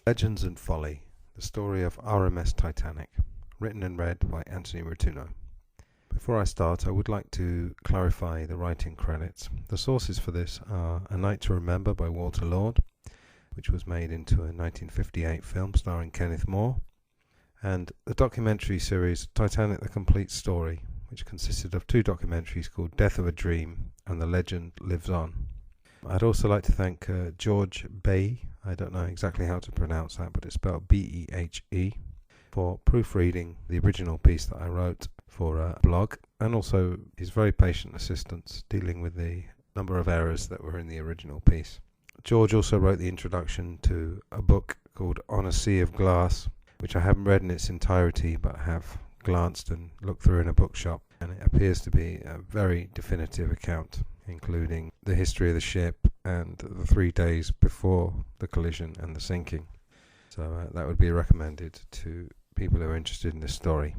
Legends and Folly, the story of R.M.S. Titanic, written and read by Anthony Rotuno. Before I start, I would like to clarify the writing credits. The sources for this are A Night to Remember by Walter Lord, which was made into a 1958 film starring Kenneth More, and the documentary series Titanic: The Complete Story, which consisted of two documentaries called Death of a Dream and The Legend Lives On. I'd also like to thank George Behe, I don't know exactly how to pronounce that, but it's spelled B-E-H-E, for proofreading the original piece that I wrote for a blog, and also his very patient assistance dealing with the number of errors that were in the original piece. George also wrote the introduction to a book called On a Sea of Glass, which I haven't read in its entirety but have glanced and looked through in a bookshop, and it appears to be a very definitive account, including the history of the ship and the 3 days before the collision and the sinking. So that would be recommended to people who are interested in this story.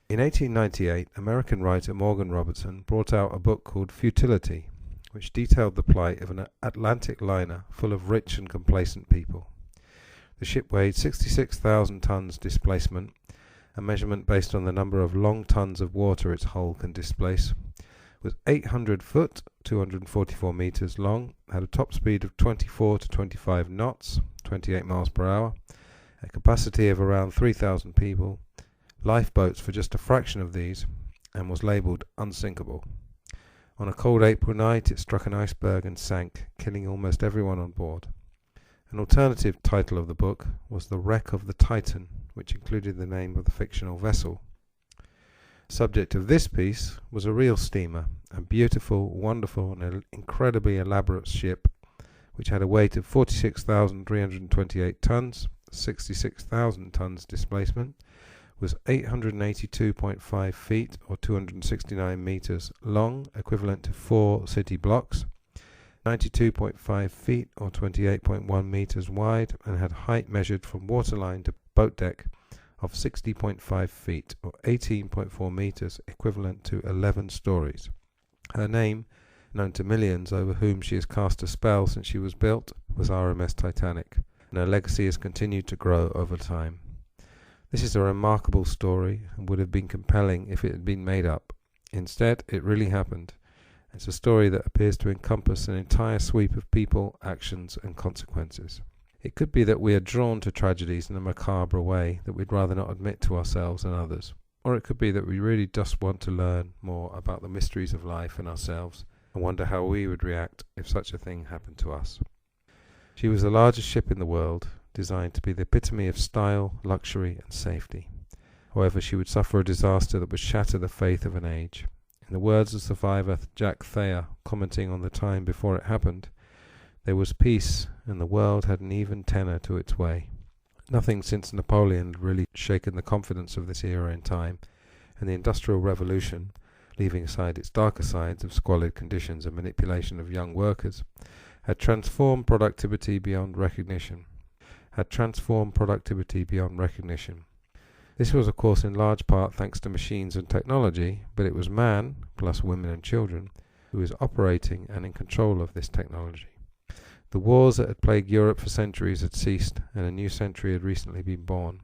In 1898, American writer Morgan Robertson brought out a book called Futility, which detailed the plight of an Atlantic liner full of rich and complacent people. The ship weighed 66,000 tons displacement, a measurement based on the number of long tons of water its hull can displace, was 800 foot, 244 meters long, had a top speed of 24 to 25 knots, 28 miles per hour, a capacity of around 3,000 people, lifeboats for just a fraction of these, and was labelled unsinkable. On a cold April night it struck an iceberg and sank, killing almost everyone on board. An alternative title of the book was The Wreck of the Titan, which included the name of the fictional vessel. The subject of this piece was a real steamer, a beautiful, wonderful and incredibly elaborate ship which had a weight of 46,328 tons, 66,000 tons displacement, was 882.5 feet or 269 meters long, equivalent to 4 city blocks, 92.5 feet or 28.1 meters wide, and had height measured from waterline to boat deck of 60.5 feet or 18.4 meters, equivalent to 11 stories. Her name, known to millions over whom she has cast a spell since she was built, was R.M.S. Titanic, and her legacy has continued to grow over time. This is a remarkable story and would have been compelling if it had been made up. Instead, it really happened. It's a story that appears to encompass an entire sweep of people, actions and consequences. It could be that we are drawn to tragedies in a macabre way that we'd rather not admit to ourselves and others. Or it could be that we really just want to learn more about the mysteries of life and ourselves and wonder how we would react if such a thing happened to us. She was the largest ship in the world, designed to be the epitome of style, luxury and safety. However, she would suffer a disaster that would shatter the faith of an age. In the words of survivor Jack Thayer, commenting on the time before it happened, there was peace and the world had an even tenor to its way. Nothing since Napoleon had really shaken the confidence of this era in time, and the Industrial Revolution, leaving aside its darker sides of squalid conditions and manipulation of young workers, had transformed productivity beyond recognition. This was of course in large part thanks to machines and technology, but it was man, plus women and children, who was operating and in control of this technology. The wars that had plagued Europe for centuries had ceased, and a new century had recently been born.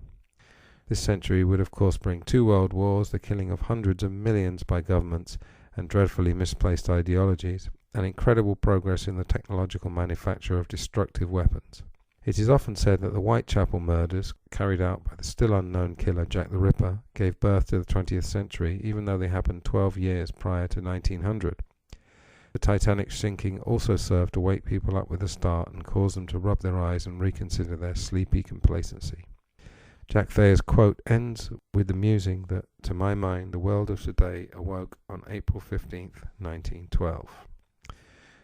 This century would of course bring 2 world wars, the killing of hundreds of millions by governments and dreadfully misplaced ideologies, and incredible progress in the technological manufacture of destructive weapons. It is often said that the Whitechapel murders, carried out by the still unknown killer Jack the Ripper, gave birth to the 20th century, even though they happened 12 years prior to 1900. The Titanic sinking also served to wake people up with a start and cause them to rub their eyes and reconsider their sleepy complacency. Jack Thayer's quote ends with the musing that, to my mind, the world of today awoke on April 15th, 1912.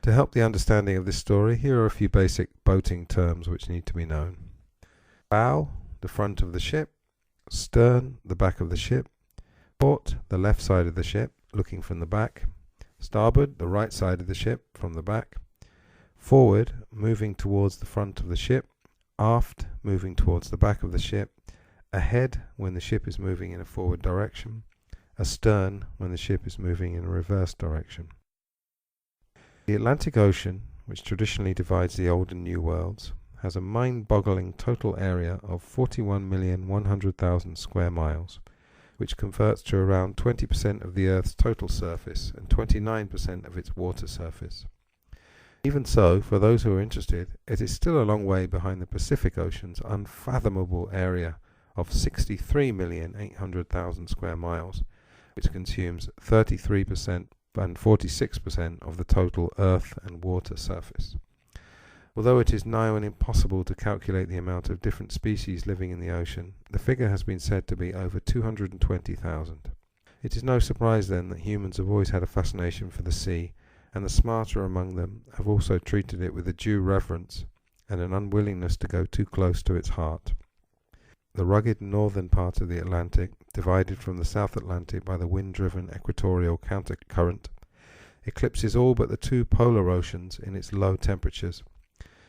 To help the understanding of this story, here are a few basic boating terms which need to be known. Bow, the front of the ship. Stern, the back of the ship. Port, the left side of the ship, looking from the back. Starboard, the right side of the ship, from the back. Forward, moving towards the front of the ship. Aft, moving towards the back of the ship. Ahead, when the ship is moving in a forward direction. Astern, when the ship is moving in a reverse direction. The Atlantic Ocean, which traditionally divides the Old and New Worlds, has a mind-boggling total area of 41,100,000 square miles, which converts to around 20% of the Earth's total surface and 29% of its water surface. Even so, for those who are interested, it is still a long way behind the Pacific Ocean's unfathomable area of 63,800,000 square miles, which consumes 33% and 46% of the total Earth and water surface. Although it is nigh on impossible to calculate the amount of different species living in the ocean, the figure has been said to be over 220,000. It is no surprise then that humans have always had a fascination for the sea, and the smarter among them have also treated it with a due reverence and an unwillingness to go too close to its heart. The rugged northern part of the Atlantic, divided from the South Atlantic by the wind-driven equatorial countercurrent, eclipses all but the two polar oceans in its low temperatures.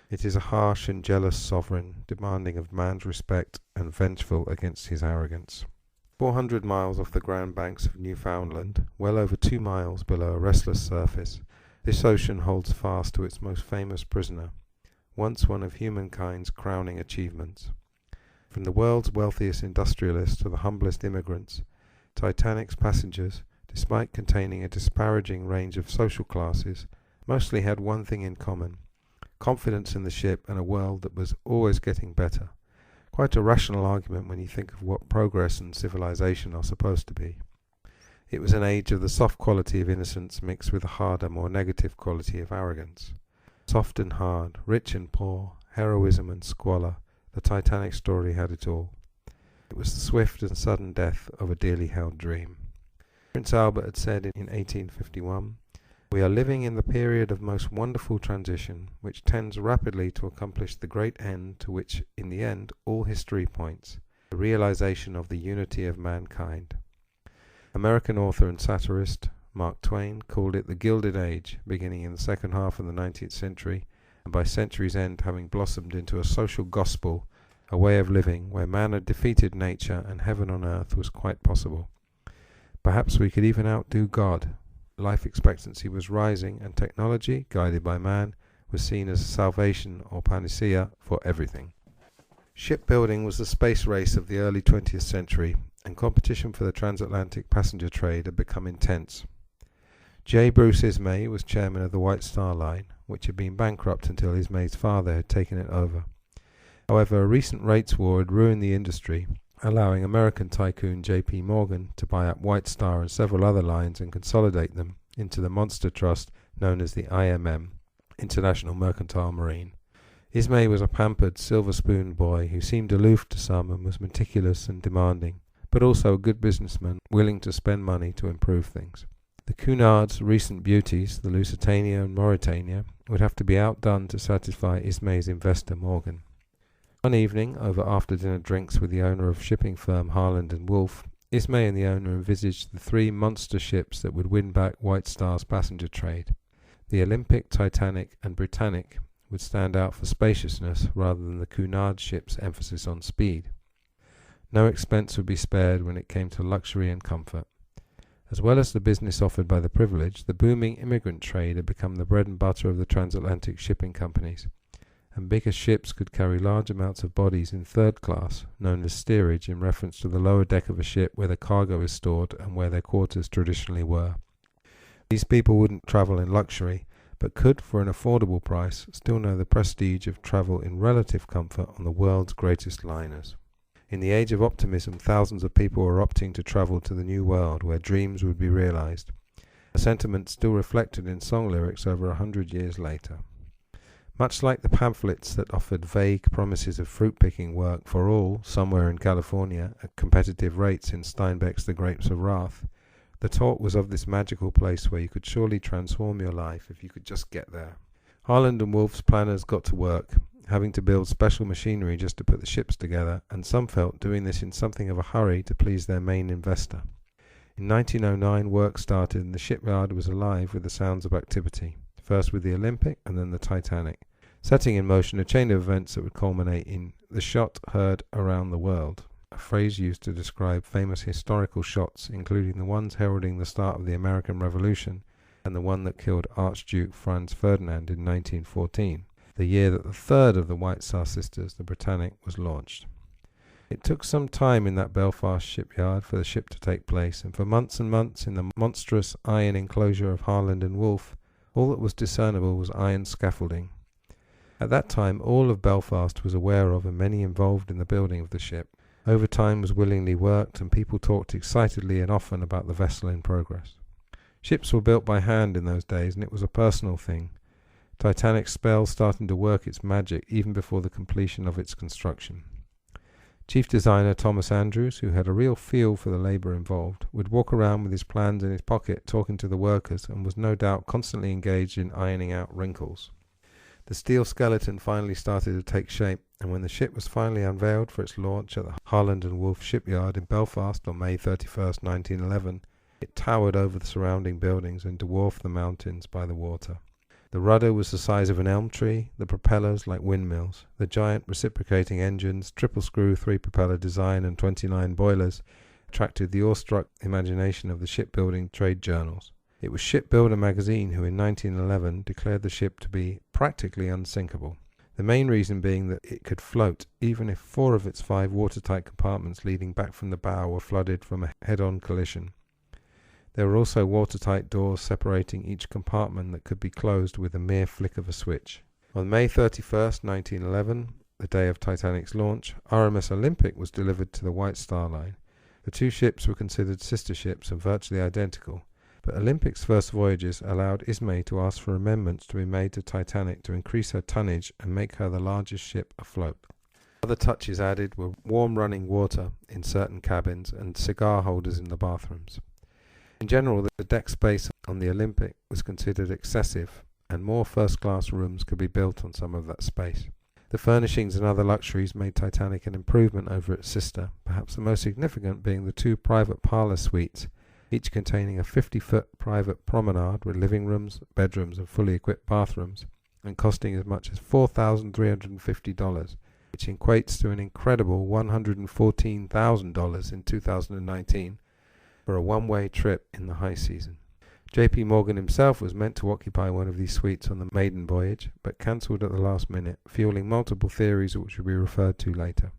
It is a harsh and jealous sovereign, demanding of man's respect and vengeful against his arrogance. 400 miles off the Grand Banks of Newfoundland, well over 2 miles below a restless surface, this ocean holds fast to its most famous prisoner, once one of humankind's crowning achievements. From the world's wealthiest industrialists to the humblest immigrants, Titanic's passengers, despite containing a disparaging range of social classes, mostly had one thing in common: confidence in the ship and a world that was always getting better. Quite a rational argument when you think of what progress and civilization are supposed to be. It was an age of the soft quality of innocence mixed with a harder, more negative quality of arrogance. Soft and hard, rich and poor, heroism and squalor, the Titanic story had it all. It was the swift and sudden death of a dearly held dream. Prince Albert had said in 1851, "We are living in the period of most wonderful transition, which tends rapidly to accomplish the great end to which in the end all history points, the realization of the unity of mankind." American author and satirist Mark Twain called it the Gilded Age, beginning in the second half of the 19th century, and by century's end having blossomed into a social gospel, a way of living where man had defeated nature and heaven on earth was quite possible. Perhaps we could even outdo God. Life expectancy was rising, and technology, guided by man, was seen as a salvation or panacea for everything. Shipbuilding was the space race of the early 20th century, and competition for the transatlantic passenger trade had become intense. J. Bruce Ismay was chairman of the White Star Line, which had been bankrupt until Ismay's father had taken it over. However, a recent rates war had ruined the industry, allowing American tycoon J.P. Morgan to buy up White Star and several other lines and consolidate them into the monster trust known as the IMM, International Mercantile Marine. Ismay was a pampered, silver-spooned boy who seemed aloof to some and was meticulous and demanding, but also a good businessman, willing to spend money to improve things. The Cunard's recent beauties, the Lusitania and Mauretania, would have to be outdone to satisfy Ismay's investor Morgan. One evening, over after-dinner drinks with the owner of shipping firm Harland and Wolff, Ismay and the owner envisaged the three monster ships that would win back White Star's passenger trade. The Olympic, Titanic and Britannic would stand out for spaciousness rather than the Cunard ship's emphasis on speed. No expense would be spared when it came to luxury and comfort. As well as the business offered by the privilege, the booming immigrant trade had become the bread and butter of the transatlantic shipping companies, and bigger ships could carry large amounts of bodies in third class, known as steerage in reference to the lower deck of a ship where the cargo is stored and where their quarters traditionally were. These people wouldn't travel in luxury, but could, for an affordable price, still know the prestige of travel in relative comfort on the world's greatest liners. In the age of optimism, thousands of people were opting to travel to the new world where dreams would be realized, a sentiment still reflected in song lyrics over 100 years later. Much like the pamphlets that offered vague promises of fruit-picking work for all somewhere in California at competitive rates in Steinbeck's The Grapes of Wrath, the talk was of this magical place where you could surely transform your life if you could just get there. Harland and Wolff's planners got to work, having to build special machinery just to put the ships together, and some felt doing this in something of a hurry to please their main investor. In 1909, work started and the shipyard was alive with the sounds of activity, first with the Olympic and then the Titanic, setting in motion a chain of events that would culminate in the shot heard around the world, a phrase used to describe famous historical shots, including the ones heralding the start of the American Revolution and the one that killed Archduke Franz Ferdinand in 1914. the year that the third of the White Star sisters, the Britannic, was launched. It took some time in that Belfast shipyard for the ship to take place, and for months and months in the monstrous iron enclosure of Harland and Wolff, all that was discernible was iron scaffolding. At that time, all of Belfast was aware of, and many involved in the building of the ship. Overtime was willingly worked, and people talked excitedly and often about the vessel in progress. Ships were built by hand in those days, and it was a personal thing. Titanic's spell starting to work its magic even before the completion of its construction. Chief designer Thomas Andrews, who had a real feel for the labour involved, would walk around with his plans in his pocket talking to the workers, and was no doubt constantly engaged in ironing out wrinkles. The steel skeleton finally started to take shape, and when the ship was finally unveiled for its launch at the Harland and Wolff shipyard in Belfast on May 31st, 1911, it towered over the surrounding buildings and dwarfed the mountains by the water. The rudder was the size of an elm tree, the propellers like windmills, the giant reciprocating engines, triple-screw 3-propeller design and 29 boilers attracted the awestruck imagination of the shipbuilding trade journals. It was Shipbuilder magazine who in 1911 declared the ship to be practically unsinkable, the main reason being that it could float even if 4 of its 5 watertight compartments leading back from the bow were flooded from a head-on collision. There were also watertight doors separating each compartment that could be closed with a mere flick of a switch. On May 31st, 1911, the day of Titanic's launch, R.M.S. Olympic was delivered to the White Star Line. The two ships were considered sister ships and virtually identical, but Olympic's first voyages allowed Ismay to ask for amendments to be made to Titanic to increase her tonnage and make her the largest ship afloat. Other touches added were warm running water in certain cabins and cigar holders in the bathrooms. In general, the deck space on the Olympic was considered excessive, and more first-class rooms could be built on some of that space. The furnishings and other luxuries made Titanic an improvement over its sister, perhaps the most significant being the 2 private parlour suites, each containing a 50-foot private promenade with living rooms, bedrooms and fully equipped bathrooms, and costing as much as $4,350, which equates to an incredible $114,000 in 2019 for a one-way trip in the high season. J.P. Morgan himself was meant to occupy one of these suites on the maiden voyage, but cancelled at the last minute, fueling multiple theories which will be referred to later.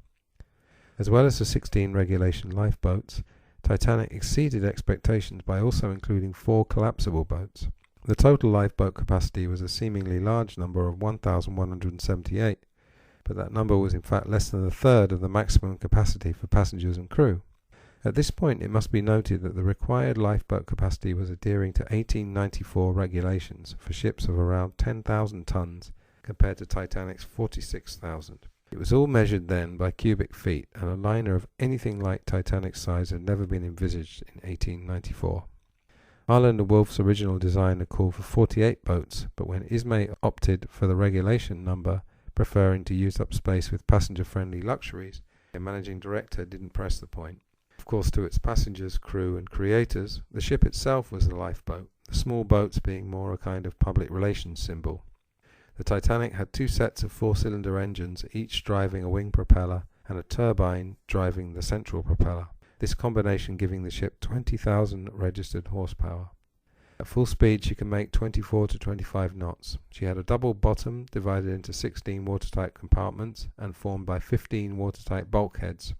As well as the 16 regulation lifeboats, Titanic exceeded expectations by also including 4 collapsible boats. The total lifeboat capacity was a seemingly large number of 1,178, but that number was in fact less than a third of the maximum capacity for passengers and crew. At this point it must be noted that the required lifeboat capacity was adhering to 1894 regulations for ships of around 10,000 tons compared to Titanic's 46,000. It was all measured then by cubic feet, and a liner of anything like Titanic's size had never been envisaged in 1894. Harland and Wolff's original design had called for 48 boats, but when Ismay opted for the regulation number, preferring to use up space with passenger-friendly luxuries, the managing director didn't press the point. Of course, to its passengers, crew and creators, the ship itself was the lifeboat, the small boats being more a kind of public relations symbol. The Titanic had 2 sets of 4-cylinder engines, each driving a wing propeller and a turbine driving the central propeller, this combination giving the ship 20,000 registered horsepower. At full speed she could make 24 to 25 knots. She had a double bottom divided into 16 watertight compartments and formed by 15 watertight bulkheads.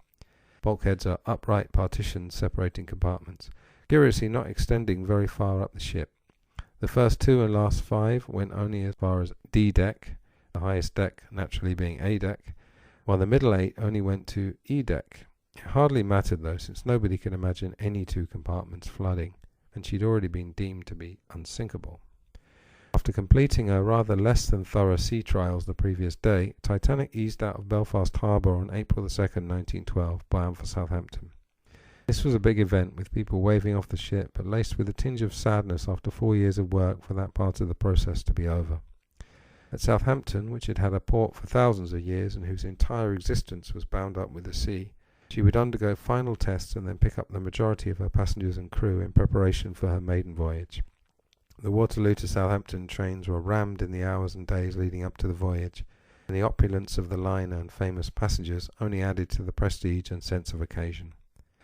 Bulkheads are upright partitions separating compartments, curiously not extending very far up the ship. The first 2 and last 5 went only as far as D deck, the highest deck naturally being A deck, while the middle 8 only went to E deck. It hardly mattered though, since nobody could imagine any 2 compartments flooding, and she'd already been deemed to be unsinkable. After completing her rather less than thorough sea trials the previous day, Titanic eased out of Belfast Harbour on April 2nd, 1912, bound for Southampton. This was a big event, with people waving off the ship, but laced with a tinge of sadness after 4 years of work for that part of the process to be over. At Southampton, which had had a port for thousands of years and whose entire existence was bound up with the sea, she would undergo final tests and then pick up the majority of her passengers and crew in preparation for her maiden voyage. The Waterloo to Southampton trains were rammed in the hours and days leading up to the voyage, and the opulence of the liner and famous passengers only added to the prestige and sense of occasion.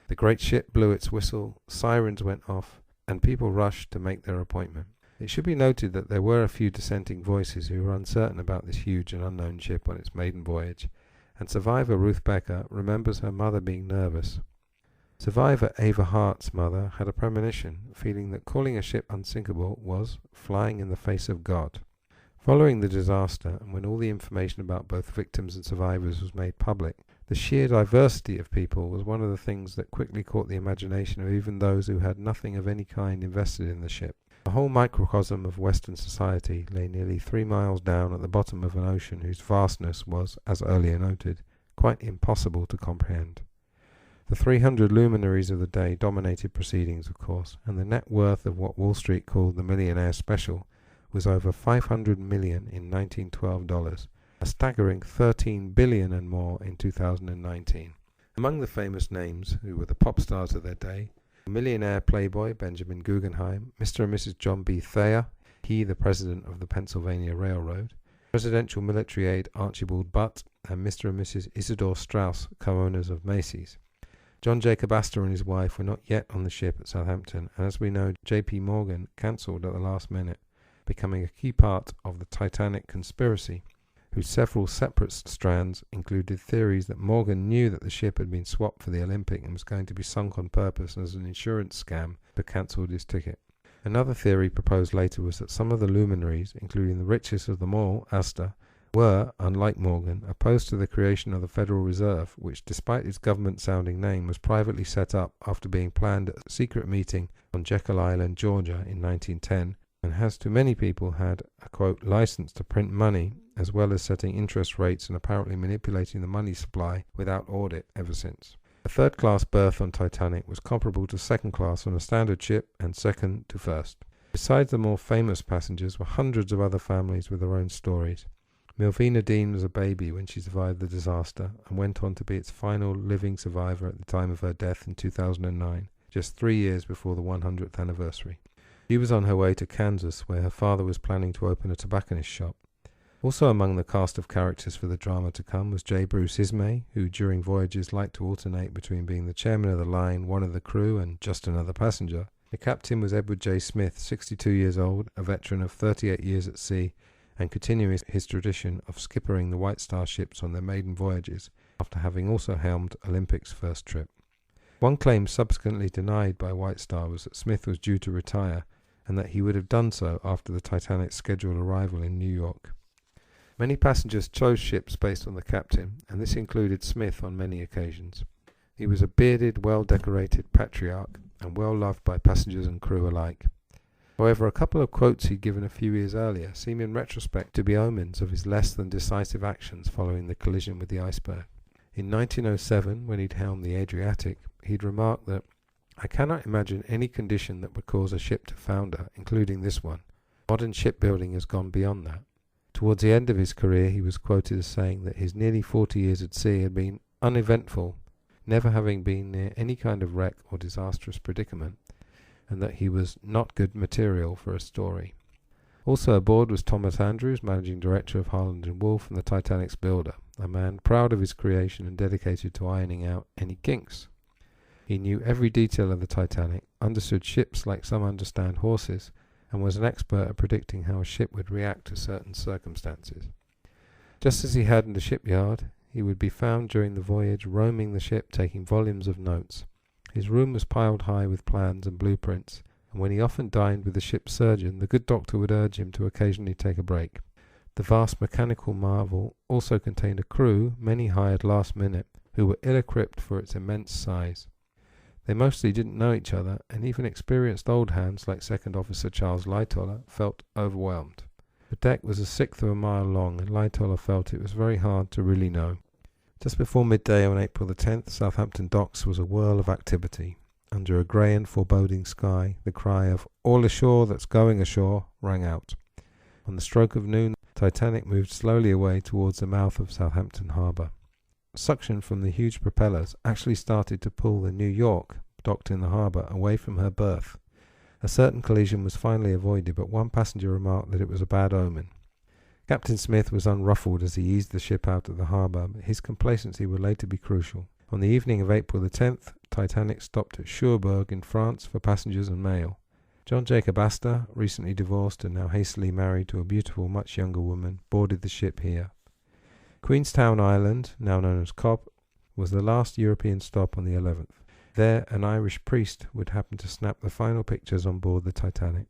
The great ship blew its whistle, sirens went off, and people rushed to make their appointment. It should be noted that there were a few dissenting voices who were uncertain about this huge and unknown ship on its maiden voyage, and survivor Ruth Becker remembers her mother being nervous. Survivor Ava Hart's mother had a premonition, feeling that calling a ship unsinkable was flying in the face of God. Following the disaster, and when all the information about both victims and survivors was made public, the sheer diversity of people was one of the things that quickly caught the imagination of even those who had nothing of any kind invested in the ship. The whole microcosm of Western society lay nearly 3 miles down at the bottom of an ocean whose vastness was, as earlier noted, quite impossible to comprehend. The 300 luminaries of the day dominated proceedings, of course, and the net worth of what Wall Street called the Millionaire Special was over $500 million in 1912 dollars, a staggering $13 billion and more in 2019. Among the famous names who were the pop stars of their day, millionaire playboy Benjamin Guggenheim, Mr. and Mrs. John B. Thayer, he the president of the Pennsylvania Railroad, presidential military aide Archibald Butt, and Mr. and Mrs. Isidore Straus, co-owners of Macy's. John Jacob Astor and his wife were not yet on the ship at Southampton, and as we know, J.P. Morgan cancelled at the last minute, becoming a key part of the Titanic conspiracy, whose several separate strands included theories that Morgan knew that the ship had been swapped for the Olympic and was going to be sunk on purpose as an insurance scam, but cancelled his ticket. Another theory proposed later was that some of the luminaries, including the richest of them all, Astor, were, unlike Morgan, opposed to the creation of the Federal Reserve, which, despite its government-sounding name, was privately set up after being planned at a secret meeting on Jekyll Island, Georgia, in 1910, and has to many people had a, quote, license to print money, as well as setting interest rates and apparently manipulating the money supply without audit ever since. A third-class berth on Titanic was comparable to second class on a standard ship and second to first. Besides the more famous passengers were hundreds of other families with their own stories. Milvina Dean was a baby when she survived the disaster and went on to be its final living survivor at the time of her death in 2009, just 3 years before the 100th anniversary. She was on her way to Kansas, where her father was planning to open a tobacconist shop. Also among the cast of characters for the drama to come was J. Bruce Ismay, who during voyages liked to alternate between being the chairman of the line, one of the crew, and just another passenger. The captain was Edward J. Smith, 62 years old, a veteran of 38 years at sea, and continuing his tradition of skippering the White Star ships on their maiden voyages, after having also helmed Olympic's first trip. One claim subsequently denied by White Star was that Smith was due to retire, and that he would have done so after the Titanic's scheduled arrival in New York. Many passengers chose ships based on the captain, and this included Smith on many occasions. He was a bearded, well-decorated patriarch, and well-loved by passengers and crew alike. However, a couple of quotes he'd given a few years earlier seem in retrospect to be omens of his less than decisive actions following the collision with the iceberg. In 1907, when he'd helmed the Adriatic, he'd remarked that, "I cannot imagine any condition that would cause a ship to founder, including this one. Modern shipbuilding has gone beyond that." Towards the end of his career, he was quoted as saying that his nearly 40 years at sea had been uneventful, never having been near any kind of wreck or disastrous predicament, and that he was not good material for a story. Also aboard was Thomas Andrews, managing director of Harland & Wolff and the Titanic's builder, a man proud of his creation and dedicated to ironing out any kinks. He knew every detail of the Titanic, understood ships like some understand horses, and was an expert at predicting how a ship would react to certain circumstances. Just as he had in the shipyard, he would be found during the voyage roaming the ship, taking volumes of notes. His room was piled high with plans and blueprints, and when he often dined with the ship's surgeon, the good doctor would urge him to occasionally take a break. The vast mechanical marvel also contained a crew, many hired last minute, who were ill-equipped for its immense size. They mostly didn't know each other, and even experienced old hands like Second Officer Charles Lightoller felt overwhelmed. The deck was 1/6 of a mile long, and Lightoller felt it was very hard to really know. Just before midday on April the 10th, Southampton docks was a whirl of activity. Under a grey and foreboding sky, the cry of "All ashore that's going ashore" rang out. On the stroke of noon, the Titanic moved slowly away towards the mouth of Southampton harbour. Suction from the huge propellers actually started to pull the New York, docked in the harbour, away from her berth. A certain collision was finally avoided, but one passenger remarked that it was a bad omen. Captain Smith was unruffled as he eased the ship out of the harbour, but his complacency would later be crucial. On the evening of April the 10th, Titanic stopped at Cherbourg in France for passengers and mail. John Jacob Astor, recently divorced and now hastily married to a beautiful, much younger woman, boarded the ship here. Queenstown Island, now known as Cobb, was the last European stop on the 11th. There, an Irish priest would happen to snap the final pictures on board the Titanic.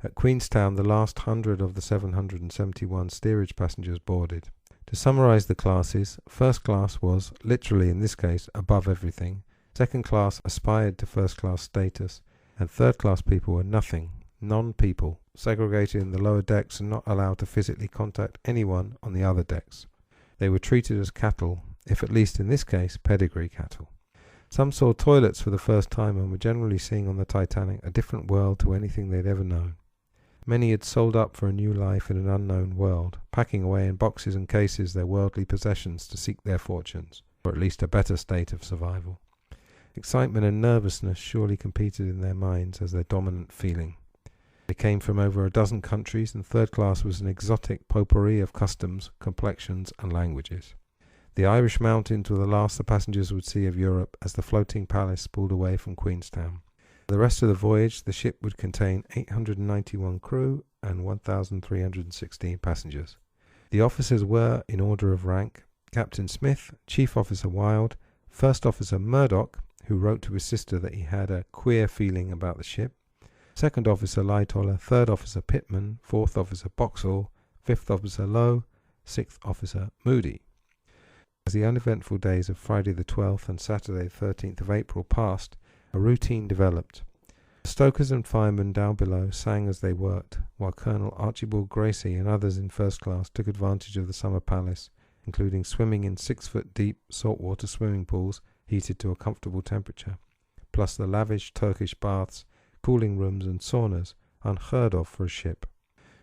At Queenstown, the last 100 of the 771 steerage passengers boarded. To summarise the classes, first class was, literally in this case, above everything. Second class aspired to first class status, and third class people were nothing, non-people, segregated in the lower decks and not allowed to physically contact anyone on the other decks. They were treated as cattle, if at least in this case, pedigree cattle. Some saw toilets for the first time and were generally seeing on the Titanic a different world to anything they'd ever known. Many had sold up for a new life in an unknown world, packing away in boxes and cases their worldly possessions to seek their fortunes, or at least a better state of survival. Excitement and nervousness surely competed in their minds as their dominant feeling. They came from over a dozen countries, and third class was an exotic potpourri of customs, complexions, and languages. The Irish mountains were the last the passengers would see of Europe as the floating palace pulled away from Queenstown. For the rest of the voyage, the ship would contain 891 crew and 1,316 passengers. The officers were, in order of rank, Captain Smith, Chief Officer Wilde, First Officer Murdoch, who wrote to his sister that he had a queer feeling about the ship, Second Officer Lightoller, Third Officer Pittman, Fourth Officer Boxall, Fifth Officer Lowe, Sixth Officer Moody. As the uneventful days of Friday the 12th and Saturday the 13th of April passed, a routine developed. The stokers and firemen down below sang as they worked, while Colonel Archibald Gracie and others in first class took advantage of the summer palace, including swimming in 6-foot-deep saltwater swimming pools heated to a comfortable temperature, plus the lavish Turkish baths, cooling rooms and saunas, unheard of for a ship.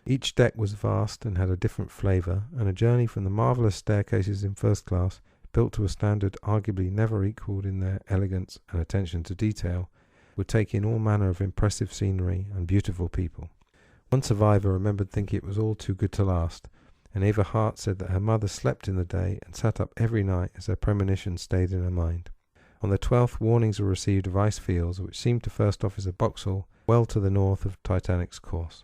Each deck was vast and had a different flavour, and a journey from the marvellous staircases in first class, built to a standard arguably never equalled in their elegance and attention to detail, would take in all manner of impressive scenery and beautiful people. One survivor remembered thinking it was all too good to last, and Eva Hart said that her mother slept in the day and sat up every night as her premonition stayed in her mind. On the 12th, warnings were received of ice fields which seemed to First Officer Boxall well to the north of Titanic's course.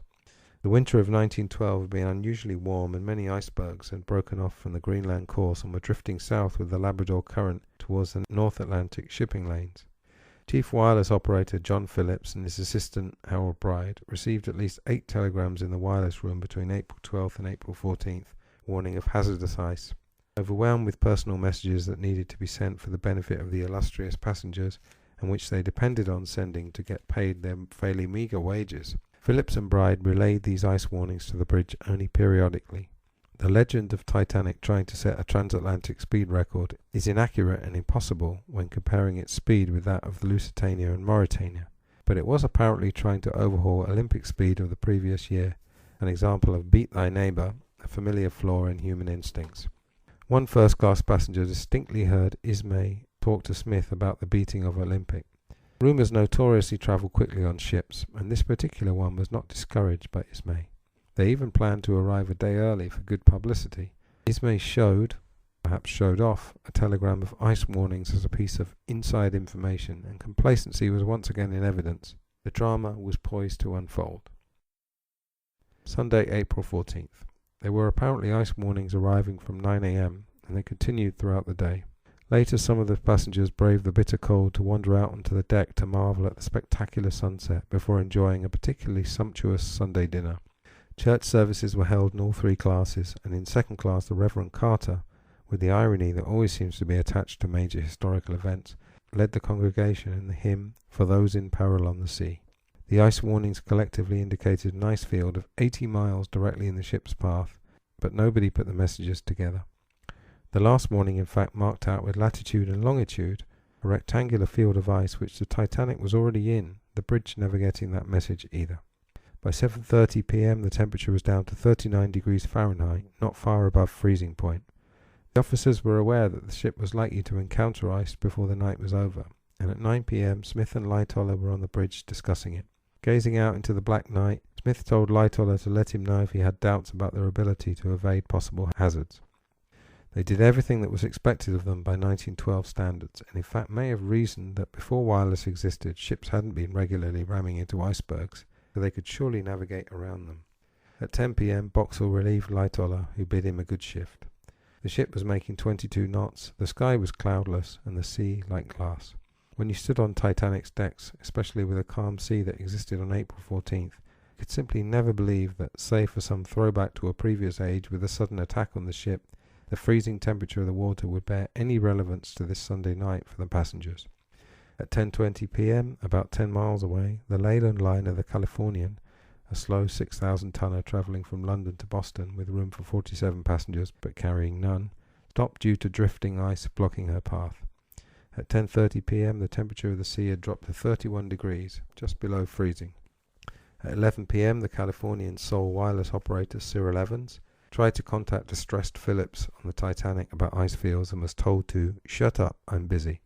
The winter of 1912 had been unusually warm, and many icebergs had broken off from the Greenland course and were drifting south with the Labrador Current towards the North Atlantic shipping lanes. Chief Wireless Operator John Phillips and his assistant Harold Bride received at least 8 telegrams in the wireless room between April 12th and April 14th, warning of hazardous ice. Overwhelmed with personal messages that needed to be sent for the benefit of the illustrious passengers, and which they depended on sending to get paid their fairly meagre wages, Phillips and Bride relayed these ice warnings to the bridge only periodically. The legend of Titanic trying to set a transatlantic speed record is inaccurate and impossible when comparing its speed with that of the Lusitania and Mauretania, but it was apparently trying to overhaul Olympic speed of the previous year, an example of beat thy neighbour, a familiar flaw in human instincts. One first-class passenger distinctly heard Ismay talk to Smith about the beating of Olympic. Rumours notoriously travel quickly on ships, and this particular one was not discouraged by Ismay. They even planned to arrive a day early for good publicity. Ismay showed off, a telegram of ice warnings as a piece of inside information, and complacency was once again in evidence. The drama was poised to unfold. Sunday, April 14th. There were apparently ice warnings arriving from 9 a.m, and they continued throughout the day. Later, some of the passengers braved the bitter cold to wander out onto the deck to marvel at the spectacular sunset before enjoying a particularly sumptuous Sunday dinner. Church services were held in all 3 classes, and in second class the Reverend Carter, with the irony that always seems to be attached to major historical events, led the congregation in the hymn "For Those in Peril on the Sea." The ice warnings collectively indicated an ice field of 80 miles directly in the ship's path, but nobody put the messages together. The last morning, in fact, marked out with latitude and longitude a rectangular field of ice which the Titanic was already in, the bridge never getting that message either. By 7:30 p.m. the temperature was down to 39 degrees Fahrenheit, not far above freezing point. The officers were aware that the ship was likely to encounter ice before the night was over, and at 9 p.m. Smith and Lightoller were on the bridge discussing it. Gazing out into the black night, Smith told Lightoller to let him know if he had doubts about their ability to evade possible hazards. They did everything that was expected of them by 1912 standards, and in fact may have reasoned that before wireless existed, ships hadn't been regularly ramming into icebergs, so they could surely navigate around them. At 10 p.m, Boxall relieved Lightoller, who bid him a good shift. The ship was making 22 knots, the sky was cloudless, and the sea like glass. When you stood on Titanic's decks, especially with a calm sea that existed on April 14th, you could simply never believe that, save for some throwback to a previous age with a sudden attack on the ship, the freezing temperature of the water would bear any relevance to this Sunday night for the passengers. At 10:20 p.m, about 10 miles away, the Leyland liner the Californian, a slow 6,000-tonner travelling from London to Boston with room for 47 passengers but carrying none, stopped due to drifting ice blocking her path. At 10:30 p.m, the temperature of the sea had dropped to 31 degrees, just below freezing. At 11 p.m, the Californian's sole wireless operator, Cyril Evans, tried to contact distressed Phillips on the Titanic about ice fields and was told to "shut up, I'm busy."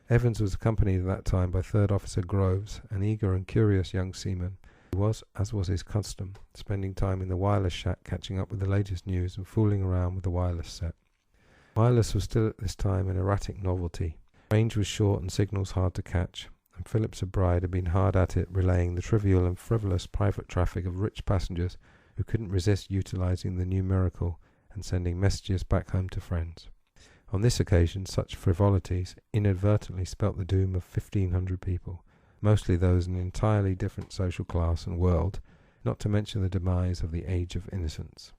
Evans was accompanied at that time by Third Officer Groves, an eager and curious young seaman, who was, as was his custom, spending time in the wireless shack catching up with the latest news and fooling around with the wireless set. Wireless was still at this time an erratic novelty. Range was short and signals hard to catch, and Phillips O'Brien had been hard at it relaying the trivial and frivolous private traffic of rich passengers who couldn't resist utilising the new miracle and sending messages back home to friends. On this occasion, such frivolities inadvertently spelt the doom of 1,500 people, mostly those in an entirely different social class and world, not to mention the demise of the Age of Innocence.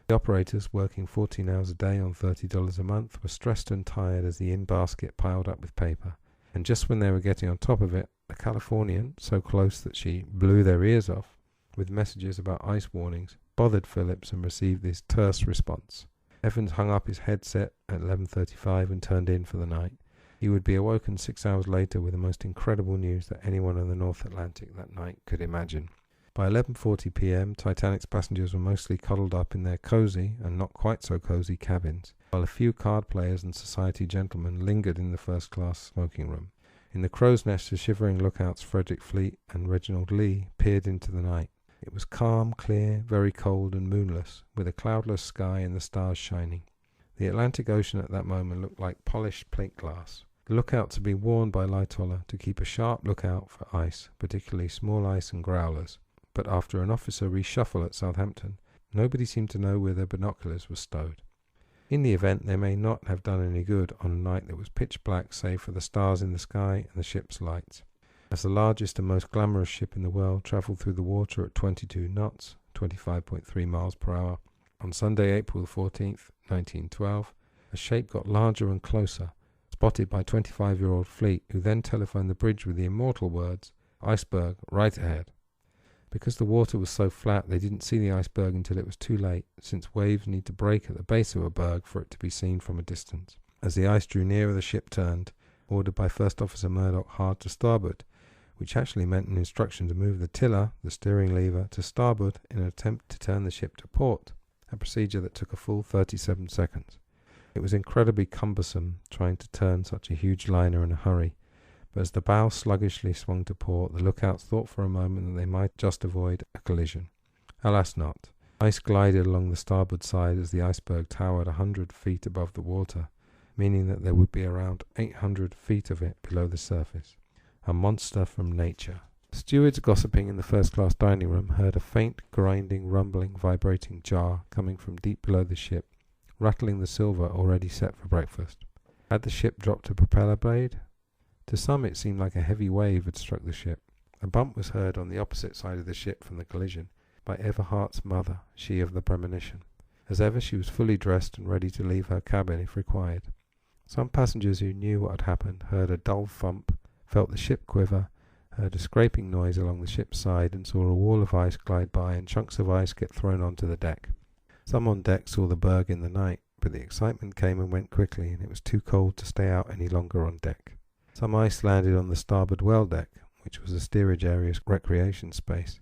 The operators, working 14 hours a day on $30 a month, were stressed and tired as the in-basket piled up with paper, and just when they were getting on top of it, the Californian, so close that she blew their ears off, with messages about ice warnings, bothered Phillips and received this terse response. Evans hung up his headset at 11:35 and turned in for the night. He would be awoken 6 hours later with the most incredible news that anyone in the North Atlantic that night could imagine. By 11:40 p.m, Titanic's passengers were mostly cuddled up in their cosy and not quite so cosy cabins, while a few card players and society gentlemen lingered in the first-class smoking room. In the crow's nest, the shivering lookouts Frederick Fleet and Reginald Lee peered into the night. It was calm, clear, very cold and moonless, with a cloudless sky and the stars shining. The Atlantic Ocean at that moment looked like polished plate glass. The lookouts had been warned by Lightoller to keep a sharp lookout for ice, particularly small ice and growlers, but after an officer reshuffle at Southampton, nobody seemed to know where their binoculars were stowed. In the event, they may not have done any good on a night that was pitch black save for the stars in the sky and the ship's lights. As the largest and most glamorous ship in the world travelled through the water at 22 knots, 25.3 miles per hour, on Sunday, April 14th, 1912, a shape got larger and closer, spotted by 25-year-old Fleet, who then telephoned the bridge with the immortal words, "Iceberg, right ahead." Because the water was so flat, they didn't see the iceberg until it was too late, since waves need to break at the base of a berg for it to be seen from a distance. As the ice drew nearer, the ship turned, ordered by First Officer Murdoch hard to starboard, which actually meant an instruction to move the tiller, the steering lever, to starboard in an attempt to turn the ship to port, a procedure that took a full 37 seconds. It was incredibly cumbersome trying to turn such a huge liner in a hurry, but as the bow sluggishly swung to port, the lookouts thought for a moment that they might just avoid a collision. Alas not. Ice glided along the starboard side as the iceberg towered 100 feet above the water, meaning that there would be around 800 feet of it below the surface. A monster from nature. Stewards gossiping in the first-class dining room heard a faint, grinding, rumbling, vibrating jar coming from deep below the ship, rattling the silver already set for breakfast. Had the ship dropped a propeller blade? To some it seemed like a heavy wave had struck the ship. A bump was heard on the opposite side of the ship from the collision by Everhart's mother, she of the premonition. As ever, she was fully dressed and ready to leave her cabin if required. Some passengers who knew what had happened heard a dull thump, felt the ship quiver, heard a scraping noise along the ship's side, and saw a wall of ice glide by and chunks of ice get thrown onto the deck. Some on deck saw the berg in the night, but the excitement came and went quickly, and it was too cold to stay out any longer on deck. Some ice landed on the starboard well deck, which was the steerage area's recreation space,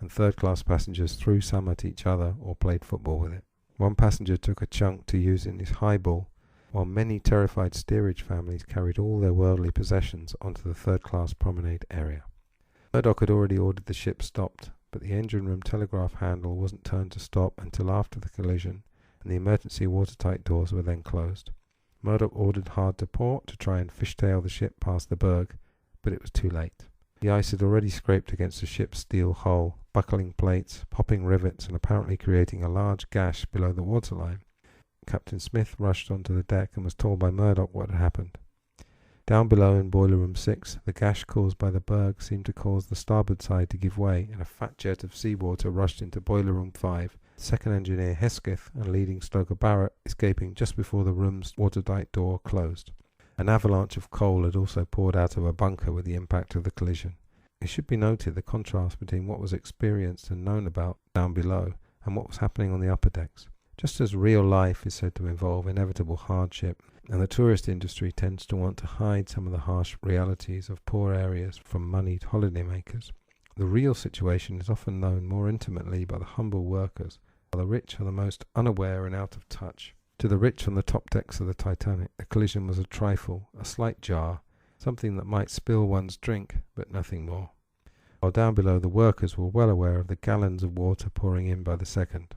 and third-class passengers threw some at each other or played football with it. One passenger took a chunk to use in his highball, while many terrified steerage families carried all their worldly possessions onto the third-class promenade area. Murdoch had already ordered the ship stopped, but the engine room telegraph handle wasn't turned to stop until after the collision, and the emergency watertight doors were then closed. Murdoch ordered hard to port to try and fishtail the ship past the berg, but it was too late. The ice had already scraped against the ship's steel hull, buckling plates, popping rivets, and apparently creating a large gash below the waterline. Captain Smith rushed onto the deck and was told by Murdoch what had happened. Down below in Boiler Room 6, the gash caused by the berg seemed to cause the starboard side to give way, and a fat jet of seawater rushed into Boiler Room 5, second engineer Hesketh and leading stoker Barrett escaping just before the room's watertight door closed. An avalanche of coal had also poured out of a bunker with the impact of the collision. It should be noted the contrast between what was experienced and known about down below and what was happening on the upper decks. Just as real life is said to involve inevitable hardship, and the tourist industry tends to want to hide some of the harsh realities of poor areas from moneyed holidaymakers, the real situation is often known more intimately by the humble workers, while the rich are the most unaware and out of touch. To the rich on the top decks of the Titanic, the collision was a trifle, a slight jar, something that might spill one's drink, but nothing more. While down below, the workers were well aware of the gallons of water pouring in by the second.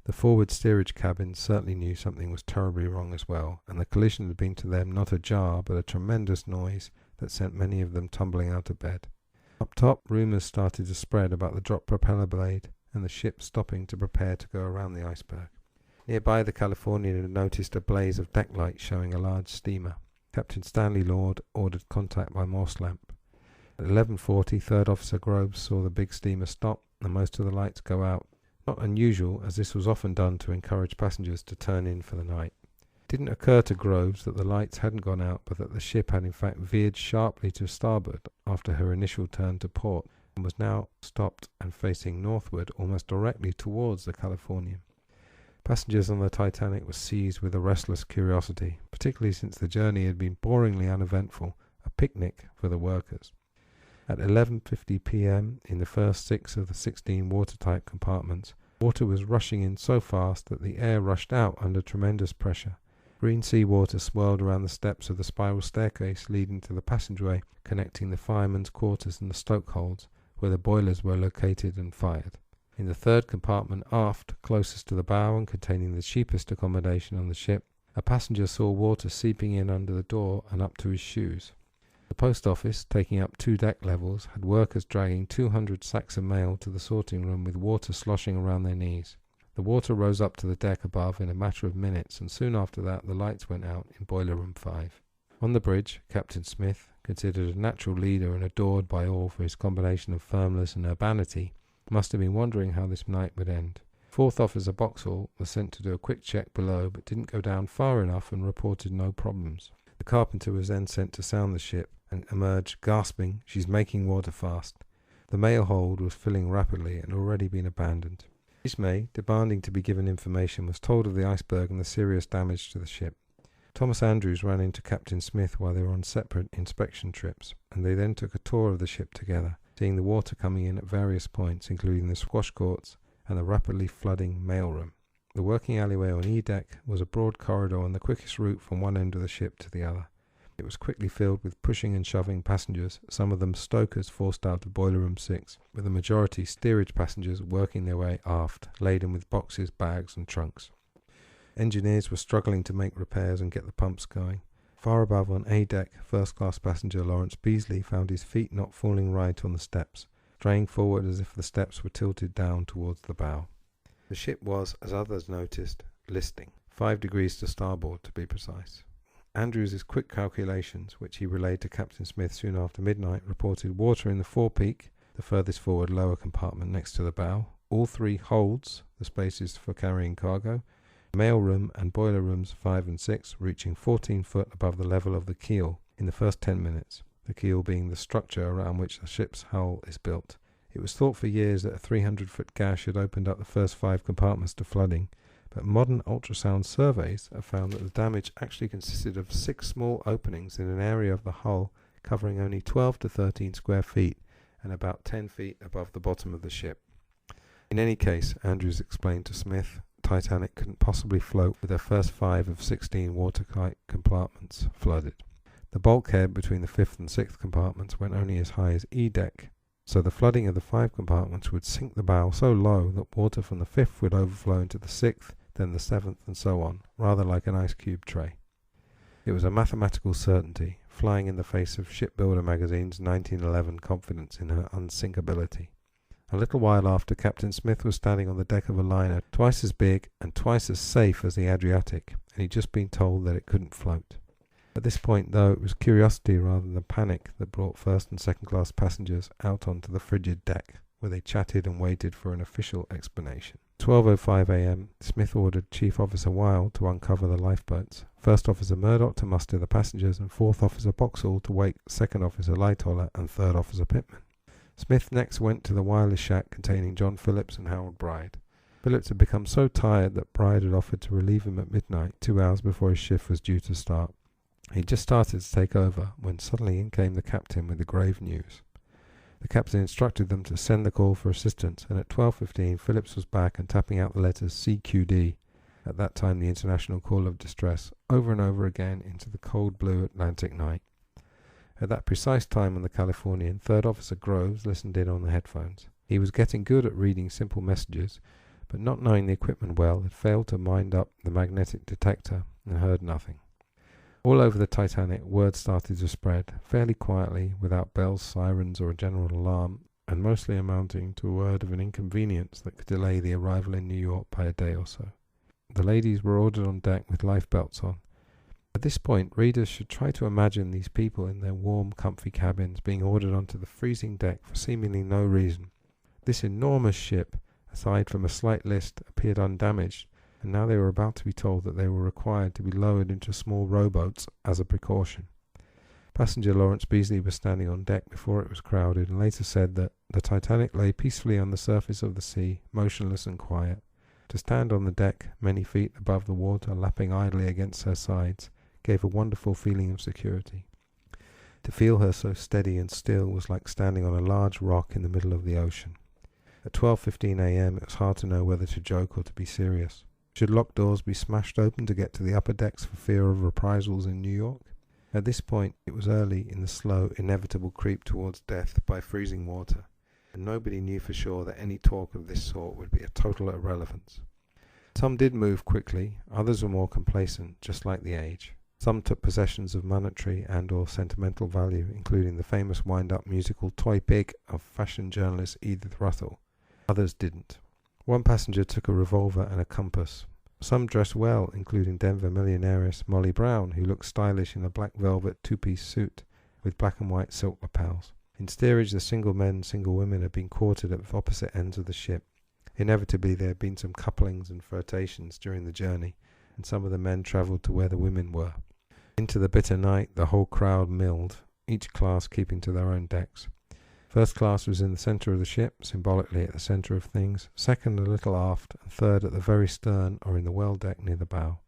The forward steerage cabins certainly knew something was terribly wrong as well, and the collision had been to them not a jar, but a tremendous noise that sent many of them tumbling out of bed. Up top, rumours started to spread about the dropped propeller blade and the ship stopping to prepare to go around the iceberg. Nearby, the Californian had noticed a blaze of deck lights showing a large steamer. Captain Stanley Lord ordered contact by Morse lamp. At 11:40, Third Officer Groves saw the big steamer stop and most of the lights go out. Not unusual, as this was often done to encourage passengers to turn in for the night. It didn't occur to Groves that the lights hadn't gone out, but that the ship had in fact veered sharply to starboard after her initial turn to port, and was now stopped and facing northward almost directly towards the Californian. Passengers on the Titanic were seized with a restless curiosity, particularly since the journey had been boringly uneventful, a picnic for the workers. At 11:50 p.m. in the first 6 of the 16 watertight compartments, water was rushing in so fast that the air rushed out under tremendous pressure. Green sea water swirled around the steps of the spiral staircase leading to the passageway connecting the firemen's quarters and the stokeholds, where the boilers were located and fired. In the third compartment aft, closest to the bow and containing the cheapest accommodation on the ship, a passenger saw water seeping in under the door and up to his shoes. The post office, taking up 2 deck levels, had workers dragging 200 sacks of mail to the sorting room with water sloshing around their knees. The water rose up to the deck above in a matter of minutes, and soon after that the lights went out in Boiler Room 5. On the bridge, Captain Smith, considered a natural leader and adored by all for his combination of firmness and urbanity, must have been wondering how this night would end. Fourth Officer Boxall was sent to do a quick check below, but didn't go down far enough and reported no problems. The carpenter was then sent to sound the ship and emerged gasping, "She's making water fast." The mail hold was filling rapidly and had already been abandoned. Ismay, demanding to be given information, was told of the iceberg and the serious damage to the ship. Thomas Andrews ran into Captain Smith while they were on separate inspection trips, and they then took a tour of the ship together, seeing the water coming in at various points, including the squash courts and the rapidly flooding mailroom. The working alleyway on E-deck was a broad corridor and the quickest route from one end of the ship to the other. It was quickly filled with pushing and shoving passengers, some of them stokers forced out of Boiler Room 6, with the majority steerage passengers working their way aft, laden with boxes, bags and trunks. Engineers were struggling to make repairs and get the pumps going. Far above on A-deck, first-class passenger Lawrence Beasley found his feet not falling right on the steps, straying forward as if the steps were tilted down towards the bow. The ship was, as others noticed, listing, 5 degrees to starboard to be precise. Andrews' quick calculations, which he relayed to Captain Smith soon after midnight, reported water in the forepeak, the furthest forward lower compartment next to the bow, all 3 holds, the spaces for carrying cargo, mail room and boiler rooms 5 and 6 reaching 14 foot above the level of the keel in the first 10 minutes, the keel being the structure around which the ship's hull is built. It was thought for years that a 300-foot gash had opened up the first 5 compartments to flooding, but modern ultrasound surveys have found that the damage actually consisted of 6 small openings in an area of the hull covering only 12 to 13 square feet and about 10 feet above the bottom of the ship. In any case, Andrews explained to Smith, Titanic couldn't possibly float with her first 5 of 16 watertight compartments flooded. The bulkhead between the 5th and 6th compartments went only as high as E-deck, so the flooding of the 5 compartments would sink the bow so low that water from the 5th would overflow into the 6th, then the 7th, and so on, rather like an ice cube tray. It was a mathematical certainty, flying in the face of Shipbuilder magazine's 1911 confidence in her unsinkability. A little while after, Captain Smith was standing on the deck of a liner twice as big and twice as safe as the Adriatic, and he'd just been told that it couldn't float. At this point, though, it was curiosity rather than panic that brought first and second class passengers out onto the frigid deck, where they chatted and waited for an official explanation. 12:05 a.m, Smith ordered Chief Officer Wilde to uncover the lifeboats, First Officer Murdoch to muster the passengers, and Fourth Officer Boxall to wake Second Officer Lightoller and Third Officer Pittman. Smith next went to the wireless shack containing John Phillips and Harold Bride. Phillips had become so tired that Bride had offered to relieve him at midnight, 2 hours before his shift was due to start. He'd just started to take over when suddenly in came the captain with the grave news. The captain instructed them to send the call for assistance, and at 12:15 Phillips was back and tapping out the letters CQD, at that time the International Call of Distress, over and over again into the cold blue Atlantic night. At that precise time on the Californian, Third Officer Groves listened in on the headphones. He was getting good at reading simple messages, but not knowing the equipment well, had failed to wind up the magnetic detector and heard nothing. All over the Titanic, word started to spread, fairly quietly, without bells, sirens, or a general alarm, and mostly amounting to a word of an inconvenience that could delay the arrival in New York by a day or so. The ladies were ordered on deck with life belts on. At this point, readers should try to imagine these people in their warm, comfy cabins being ordered onto the freezing deck for seemingly no reason. This enormous ship, aside from a slight list, appeared undamaged, and now they were about to be told that they were required to be lowered into small rowboats as a precaution. Passenger Lawrence Beasley was standing on deck before it was crowded, and later said that the Titanic lay peacefully on the surface of the sea, motionless and quiet. To stand on the deck, many feet above the water, lapping idly against her sides, gave a wonderful feeling of security. To feel her so steady and still was like standing on a large rock in the middle of the ocean. At 12:15 a.m. it was hard to know whether to joke or to be serious. Should locked doors be smashed open to get to the upper decks for fear of reprisals in New York? At this point it was early in the slow, inevitable creep towards death by freezing water, and nobody knew for sure that any talk of this sort would be a total irrelevance. Some did move quickly, others were more complacent, just like the age. Some took possessions of monetary and or sentimental value, including the famous wind-up musical Toy Pig of fashion journalist Edith Russell. Others didn't. One passenger took a revolver and a compass. Some dressed well, including Denver millionairess Molly Brown, who looked stylish in a black velvet two-piece suit with black and white silk lapels. In steerage, the single men and single women had been quartered at opposite ends of the ship. Inevitably, there had been some couplings and flirtations during the journey, and some of the men travelled to where the women were. Into the bitter night, the whole crowd milled, each class keeping to their own decks. First class was in the centre of the ship, symbolically at the centre of things, second a little aft, and third at the very stern or in the well deck near the bow.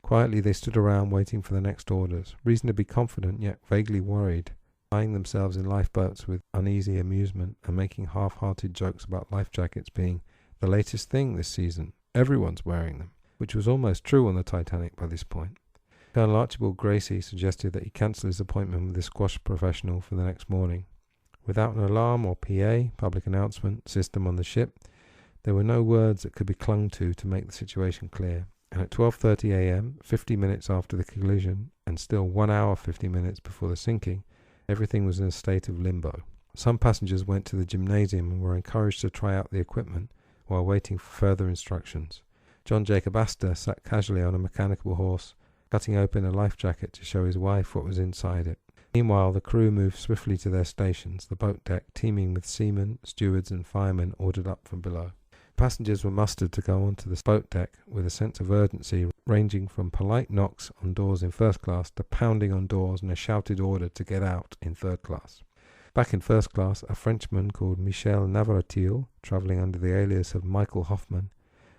Quietly they stood around waiting for the next orders, reasonably confident yet vaguely worried, eyeing themselves in lifeboats with uneasy amusement and making half-hearted jokes about life jackets being the latest thing this season. Everyone's wearing them, which was almost true on the Titanic by this point. Colonel Archibald Gracie suggested that he cancel his appointment with the squash professional for the next morning. Without an alarm or PA, public announcement, system on the ship, there were no words that could be clung to make the situation clear, and at 12:30 a.m., 50 minutes after the collision, and still 1 hour 50 minutes before the sinking, everything was in a state of limbo. Some passengers went to the gymnasium and were encouraged to try out the equipment while waiting for further instructions. John Jacob Astor sat casually on a mechanical horse, cutting open a life jacket to show his wife what was inside it. Meanwhile, the crew moved swiftly to their stations, the boat deck teeming with seamen, stewards and firemen ordered up from below. Passengers were mustered to go onto the boat deck with a sense of urgency ranging from polite knocks on doors in first class to pounding on doors and a shouted order to get out in third class. Back in first class, a Frenchman called Michel Navratil, travelling under the alias of Michael Hoffman,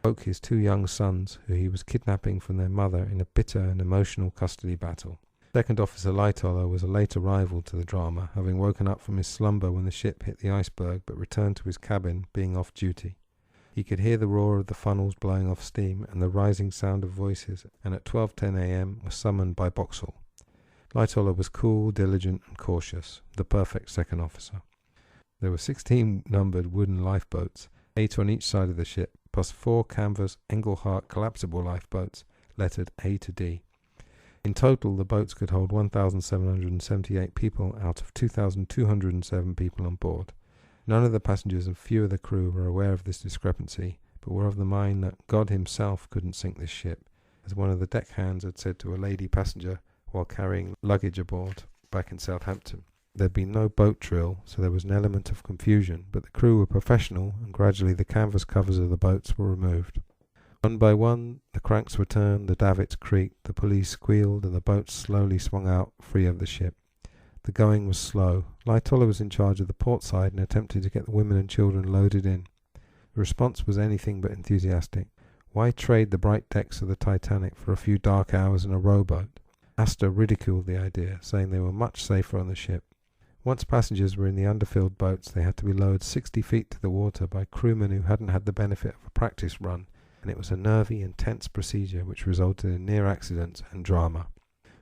woke his 2 young sons, who he was kidnapping from their mother in a bitter and emotional custody battle. Second Officer Lightoller was a late arrival to the drama, having woken up from his slumber when the ship hit the iceberg, but returned to his cabin, being off duty. He could hear the roar of the funnels blowing off steam and the rising sound of voices, and at 12:10 a.m. was summoned by Boxall. Lightoller was cool, diligent and cautious, the perfect second officer. There were 16 numbered wooden lifeboats, 8 on each side of the ship, plus 4 canvas Engelhart collapsible lifeboats, lettered A to D. In total, the boats could hold 1,778 people out of 2,207 people on board. None of the passengers and few of the crew were aware of this discrepancy, but were of the mind that God himself couldn't sink this ship, as one of the deckhands had said to a lady passenger while carrying luggage aboard back in Southampton. There'd been no boat drill, so there was an element of confusion, but the crew were professional, and gradually the canvas covers of the boats were removed. One by one, the cranks were turned, the davits creaked, the pulleys squealed, and the boats slowly swung out free of the ship. The going was slow. Lightoller was in charge of the port side and attempted to get the women and children loaded in. The response was anything but enthusiastic. Why trade the bright decks of the Titanic for a few dark hours in a rowboat? Astor ridiculed the idea, saying they were much safer on the ship. Once passengers were in the underfilled boats, they had to be lowered 60 feet to the water by crewmen who hadn't had the benefit of a practice run, and it was a nervy and tense procedure which resulted in near accidents and drama.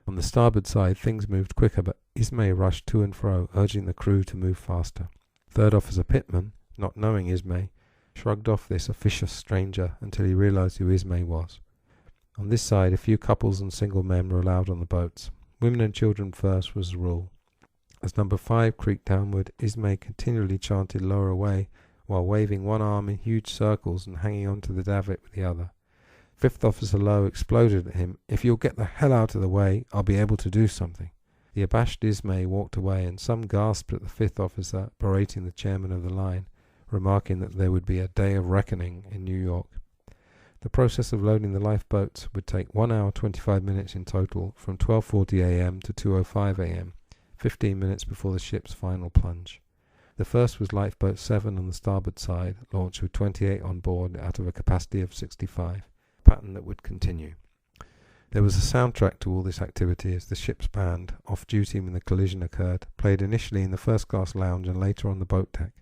On the starboard side, things moved quicker, but Ismay rushed to and fro, urging the crew to move faster. Third Officer Pittman, not knowing Ismay, shrugged off this officious stranger until he realized who Ismay was. On this side, a few couples and single men were allowed on the boats. Women and children first was the rule. As number 5 creaked downward, Ismay continually chanted "lower away," while waving one arm in huge circles and hanging on to the davit with the other. Fifth Officer Lowe exploded at him, "If you'll get the hell out of the way, I'll be able to do something." The abashed Ismay walked away, and some gasped at the fifth officer berating the chairman of the line, remarking that there would be a day of reckoning in New York. The process of loading the lifeboats would take 1 hour 25 minutes in total, from 12:40 a.m. to 2:05 a.m., 15 minutes before the ship's final plunge. The first was Lifeboat 7 on the starboard side, launched with 28 on board out of a capacity of 65, a pattern that would continue. There was a soundtrack to all this activity as the ship's band, off duty when the collision occurred, played initially in the first-class lounge and later on the boat deck.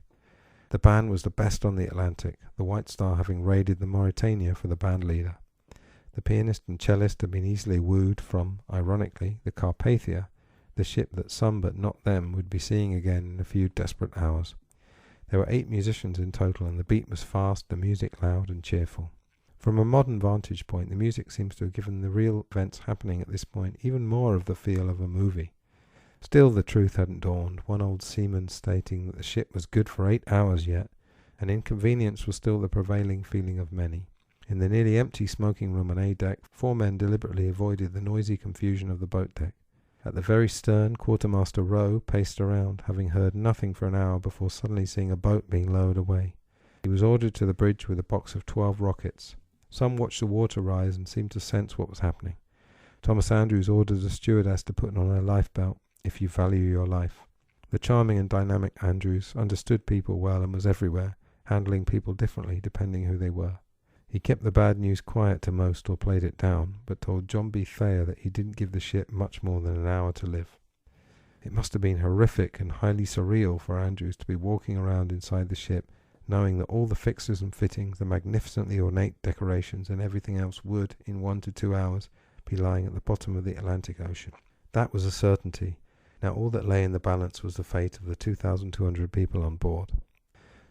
The band was the best on the Atlantic, the White Star having raided the Mauretania for the band leader. The pianist and cellist had been easily wooed from, ironically, the Carpathia, the ship that some but not them would be seeing again in a few desperate hours. There were 8 musicians in total, and the beat was fast, the music loud and cheerful. From a modern vantage point, the music seems to have given the real events happening at this point even more of the feel of a movie. Still, the truth hadn't dawned, one old seaman stating that the ship was good for 8 hours yet, and inconvenience was still the prevailing feeling of many. In the nearly empty smoking room on A deck, 4 men deliberately avoided the noisy confusion of the boat deck. At the very stern, Quartermaster Rowe paced around, having heard nothing for an hour before suddenly seeing a boat being lowered away. He was ordered to the bridge with a box of 12 rockets. Some watched the water rise and seemed to sense what was happening. Thomas Andrews ordered the stewardess to put on her lifebelt, "if you value your life." The charming and dynamic Andrews understood people well and was everywhere, handling people differently depending who they were. He kept the bad news quiet to most or played it down, but told John B. Thayer that he didn't give the ship much more than an hour to live. It must have been horrific and highly surreal for Andrews to be walking around inside the ship, knowing that all the fixtures and fittings, the magnificently ornate decorations and everything else would, in 1 to 2 hours, be lying at the bottom of the Atlantic Ocean. That was a certainty. Now all that lay in the balance was the fate of the 2,200 people on board.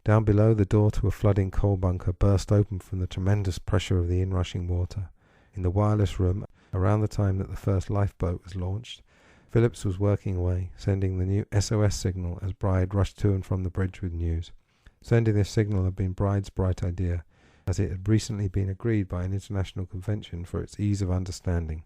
Down below, the door to a flooding coal bunker burst open from the tremendous pressure of the inrushing water. In the wireless room, around the time that the first lifeboat was launched, Phillips was working away, sending the new SOS signal as Bride rushed to and from the bridge with news. Sending this signal had been Bride's bright idea, as it had recently been agreed by an international convention for its ease of understanding.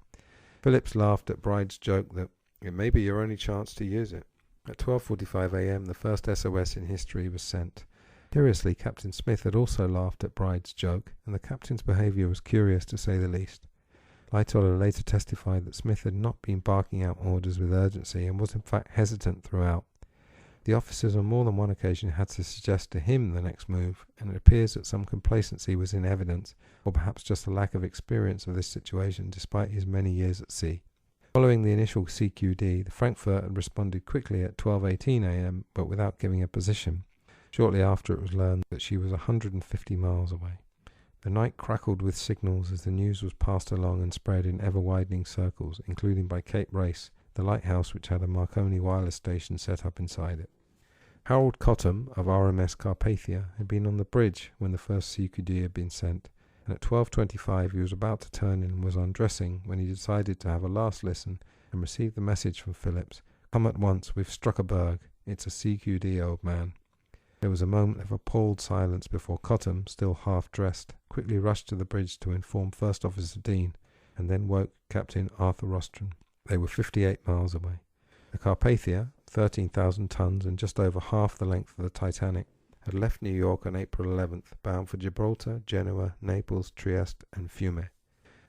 Phillips laughed at Bride's joke that it may be your only chance to use it. At 12:45 a.m. the first SOS in history was sent. Curiously, Captain Smith had also laughed at Bride's joke, and the captain's behaviour was curious to say the least. Lightoller later testified that Smith had not been barking out orders with urgency and was in fact hesitant throughout. The officers on more than one occasion had to suggest to him the next move, and it appears that some complacency was in evidence, or perhaps just a lack of experience of this situation despite his many years at sea. Following the initial CQD, the Frankfurt had responded quickly at 12:18 a.m, but without giving a position. Shortly after, it was learned that she was 150 miles away. The night crackled with signals as the news was passed along and spread in ever-widening circles, including by Cape Race, the lighthouse which had a Marconi wireless station set up inside it. Harold Cottam of R.M.S. Carpathia had been on the bridge when the first CQD had been sent, and at 12:25 he was about to turn in and was undressing when he decided to have a last listen and received the message from Phillips, "Come at once, we've struck a berg. It's a CQD, old man." There was a moment of appalled silence before Cottam, still half-dressed, quickly rushed to the bridge to inform First Officer Dean, and then woke Captain Arthur Rostron. They were 58 miles away. The Carpathia, 13,000 tons and just over half the length of the Titanic, had left New York on April 11th, bound for Gibraltar, Genoa, Naples, Trieste, and Fiume.